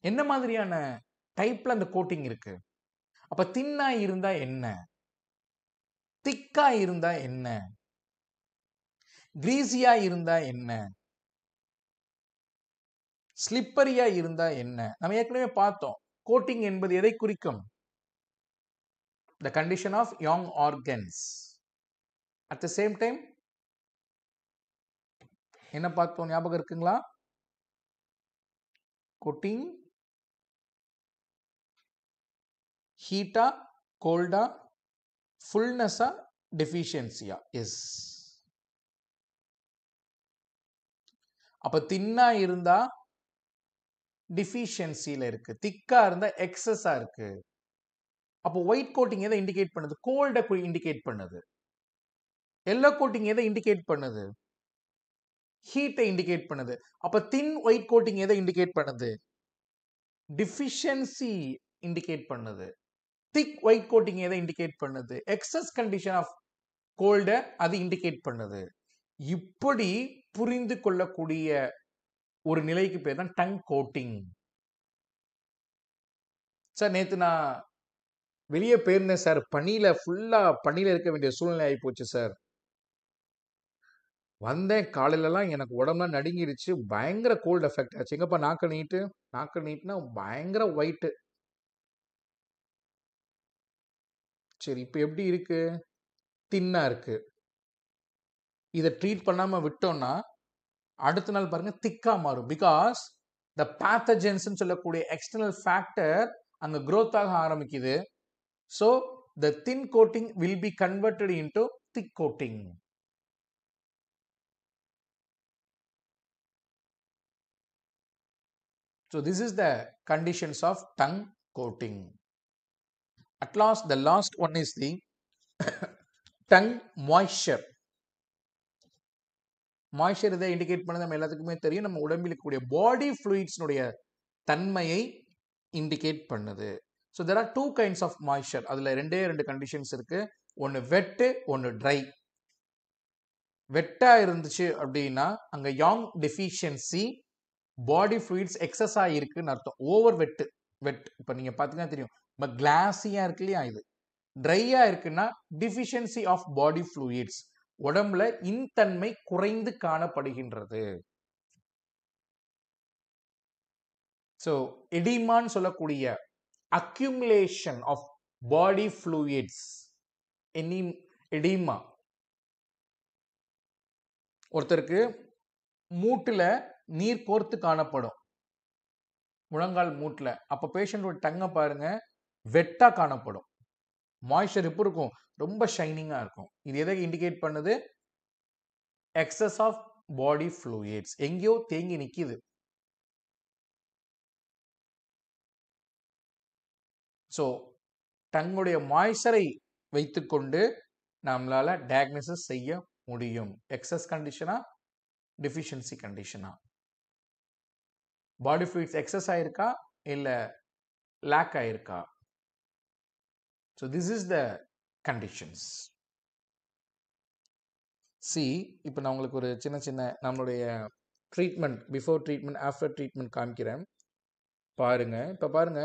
என்ன மாதிரியான டைப்ல அந்த கோட்டிங் இருக்கு? அப்ப தின்னா இருந்தா என்ன, திக்கா இருந்தா என்ன, கிரீசியா இருந்தா என்ன, ஸ்லிப்பரியா இருந்தா என்ன? நம்ம ஏற்கனவே பார்த்தோம். கோட்டிங் என்பது எதை குறிக்கும்? The condition of young organs. At the same time, என்ன பார்த்தோம் ஞாபகம் இருக்குங்களா? கோட்டிங் ஹீட்டா, கோல்டா, ஃபுல்னஸா, டெஃபிஷியன்சியா? எஸ். அப்ப தின்னா இருந்தா டிஃபிஷியன்சில இருக்கு, திக்கா இருந்தா எக்ஸஸா இருக்கு. அப்போ ஒயிட் கோட்டிங் எதை இண்டிகேட் பண்ணுது? கோல்ட இண்டிகேட் பண்ணுது. எல்லோ கோட்டிங் எதை இண்டிகேட் பண்ணுது? ஹீட்டை இண்டிகேட் பண்ணுது. அப்ப தின் ஒயிட் கோட்டிங் எதை இண்டிகேட் பண்ணுது? டிஃபிஷியன்சி இண்டிகேட் பண்ணுது. திக் ஒயிட் கோட்டிங் எதை இண்டிகேட் பண்ணுது? எக்ஸஸ் கண்டிஷன் ஆஃப் கோல்ட அது இண்டிகேட் பண்ணுது. இப்படி புரிந்து கொள்ளக்கூடிய ஒரு நிலைக்கு பேர் தான் டங் கோட்டிங். சார் நேத்து நான் வெளியே போயிருந்தேன் சார், ஃபுல்லா பனியில இருக்க வேண்டிய சூழ்நிலை ஆகி போச்சு சார். வந்தேன் காலையிலலாம் எனக்கு உடம்புலாம் நடுங்கிருச்சு, பயங்கர கோல்டு எஃபெக்ட் ஆச்சு. எங்கப்பா நாக்க நீட்டு, நாக்க நீட்டுனா பயங்கர ஒயிட்டு. சரி இப்போ எப்படி இருக்கு? தின்னா இருக்கு. இதை ட்ரீட் பண்ணாம விட்டோம்னா அடுத்த நாள் பாருங்க திக்கா மாறும். பிகாஸ் த பேத்தஜென்ஸ் சொல்லக்கூடிய எக்ஸ்டர்னல் ஃபேக்டர் அங்க growth ஆக ஆரம்பிக்குது. So the thin coating will be converted into thick coating. So this is the conditions of tongue coating. At last, the last one is the tongue moisture. Moisture இதை indicate பண்ணது நம்ம எல்லாத்துக்குமே தெரியும். நம்ம உடம்பில் இருக்கக்கூடிய பாடி ஃப்ளூயிட்ஸ்னுடைய தன்மையை இண்டிகேட் பண்ணுது. So there are 2 kinds of moisture. அதில் ரெண்டு கண்டிஷன்ஸ் இருக்கு. ஒன்று வெட்டு, ஒன்று ட்ரை. வெட்டா இருந்துச்சு அப்படின்னா அங்கே யாங் டெஃபிஷியன்சி, பாடி ஃப்ளூயிட்ஸ் எக்ஸஸாக இருக்குன்னு அர்த்தம். ஓவர் வெட்டு இப்போ நீங்கள் பார்த்தீங்கன்னா தெரியும். இப்போ கிளாஸியாக இருக்கு இல்லையா, இது ட்ரையா இருக்குன்னா டிஃபிஷியன்சி ஆஃப் பாடி ஃப்ளூயிட்ஸ், உடம்புல இன்தன்மை குறைந்து காணப்படுகின்றது. ஸோ எடிமான்னு சொல்லக்கூடிய accumulation of body fluids, oedema. ஒருத்தருக்கு மூட்டுல நீர் கோர்த்து காணப்படும், முழங்கால் மூட்டுல. அப்ப பேஷண்டோட டங்கை பாருங்க வெட்டா காணப்படும். மாய்ஸ்சர் எப்படி இருக்கும்? ரொம்ப ஷைனிங்கா இருக்கும். இது எதை இண்டிகேட் பண்ணுது? எக்ஸஸ் ஆஃப் பாடி ஃப்ளூயிட்ஸ், எங்கேயோ தேங்கி நிக்குது. ஸோ டங்குடைய மாய்ஸ்சரை வைத்துக்கொண்டு நம்மளால டயக்னோசிஸ் செய்ய முடியும். எக்ஸஸ் கண்டிஷனா, டெஃபிஷியன்சி கண்டிஷனா, பாடி ஃப்ளூயிட்ஸ் எக்ஸஸ் ஆயிருக்கா இல்ல லேக் ஆயிருக்கா. So this is the conditions. See, இப்போ நான் உங்களுக்கு ஒரு சின்ன நம்மளுடைய treatment, before treatment, after treatment காமிக்கிறேன் பாருங்க. இப்போ பாருங்க,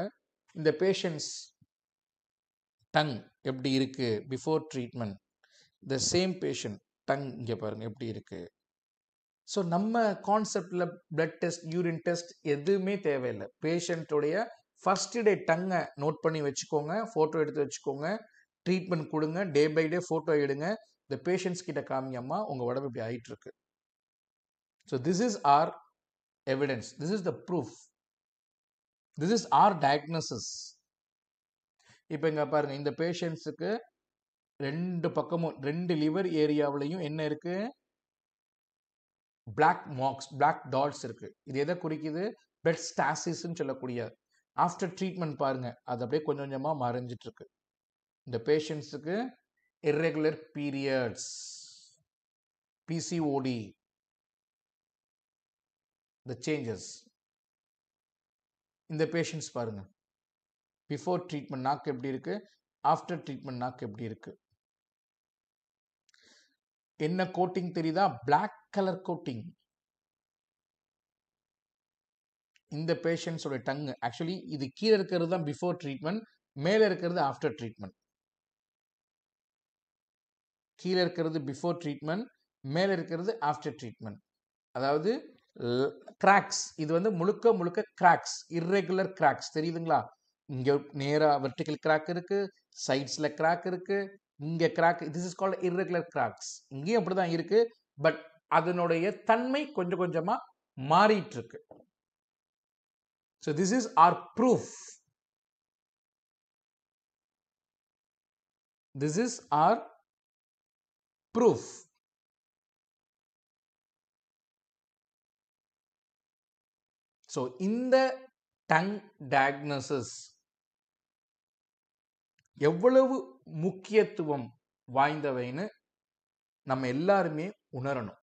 இந்த பேஷண்ட்ஸ் டங் எப்படி இருக்கு before treatment, the same patient tongue இங்கே பாருங்க எப்படி இருக்கு. ஸோ நம்ம கான்செப்டில் பிளட் டெஸ்ட், யூரின் டெஸ்ட் எதுவுமே தேவையில்லை. பேஷண்ட்டுடைய ஃபர்ஸ்ட் டே டங்கை நோட் பண்ணி வச்சுக்கோங்க, ஃபோட்டோ எடுத்து வச்சுக்கோங்க, ட்ரீட்மெண்ட் கொடுங்க, டே பை டே ஃபோட்டோ எடுங்க, இந்த பேஷண்ட்ஸ் கிட்ட காமியம்மா உங்கள் உடம்பு இப்படி ஆயிட்டு இருக்கு. So this is our evidence, this is the proof, this is our diagnosis. இப்போ இங்கே பாருங்க, இந்த பேஷண்ட்ஸுக்கு ரெண்டு பக்கமும் ரெண்டு லிவர் ஏரியாவிலையும் என்ன இருக்கு? பிளாக் மார்க்ஸ், பிளாக் டாட்ஸ் இருக்கு. இது எதை குறிக்குது? பெட் ஸ்டாசிஸ்ன்னு சொல்லக்கூடிய. ஆஃப்டர் ட்ரீட்மெண்ட் பாருங்க, அது அப்படியே கொஞ்சம் கொஞ்சமாக மறைஞ்சிட்டு இருக்கு. இந்த பேஷண்ட்ஸுக்கு irregular periods, PCOD, the changes. இந்த பேஷண்ட்ஸ் பாருங்க, பிஃபோர் ட்ரீட்மெண்ட் நாக்கு எப்படி இருக்கு, ஆஃப்டர் ட்ரீட்மெண்ட் நாக்கு எப்படி இருக்கு. என்ன கோட்டிங் தெரியுதா? Black colour coating. இந்த பேஷண்ட்ஸோட டங் ஆக்சுவலி இது கீழே இருக்கிறது தான் பிஃபோர் ட்ரீட்மெண்ட், மேலே இருக்கிறது ஆஃப்டர் ட்ரீட்மெண்ட். கீழே இருக்கிறது பிஃபோர் ட்ரீட்மெண்ட், மேலே இருக்கிறது ஆஃப்டர் ட்ரீட்மெண்ட். அதாவது கிராக்ஸ், இது வந்து முழுக்க கிராக்ஸ், இர்ரெகுலர் கிராக்ஸ் தெரியுதுங்களா? இங்க நேரா வெர்டிகல் கிராக் இருக்கு, சைட்ஸ்ல கிராக் இருக்கு, இங்க crack. This is called irregular cracks. இங்கேயும் அப்படிதான் இருக்கு, பட் அதனுடைய தன்மை கொஞ்சம் கொஞ்சமா மாறிட்டு இருக்கு. So this is our proof. This is our proof. So இந்த டங் டயக்னோசிஸ் எவ்வளவு முக்கியத்துவம் வாய்ந்தவைன்னு நம்ம எல்லாருமே உணரணும்.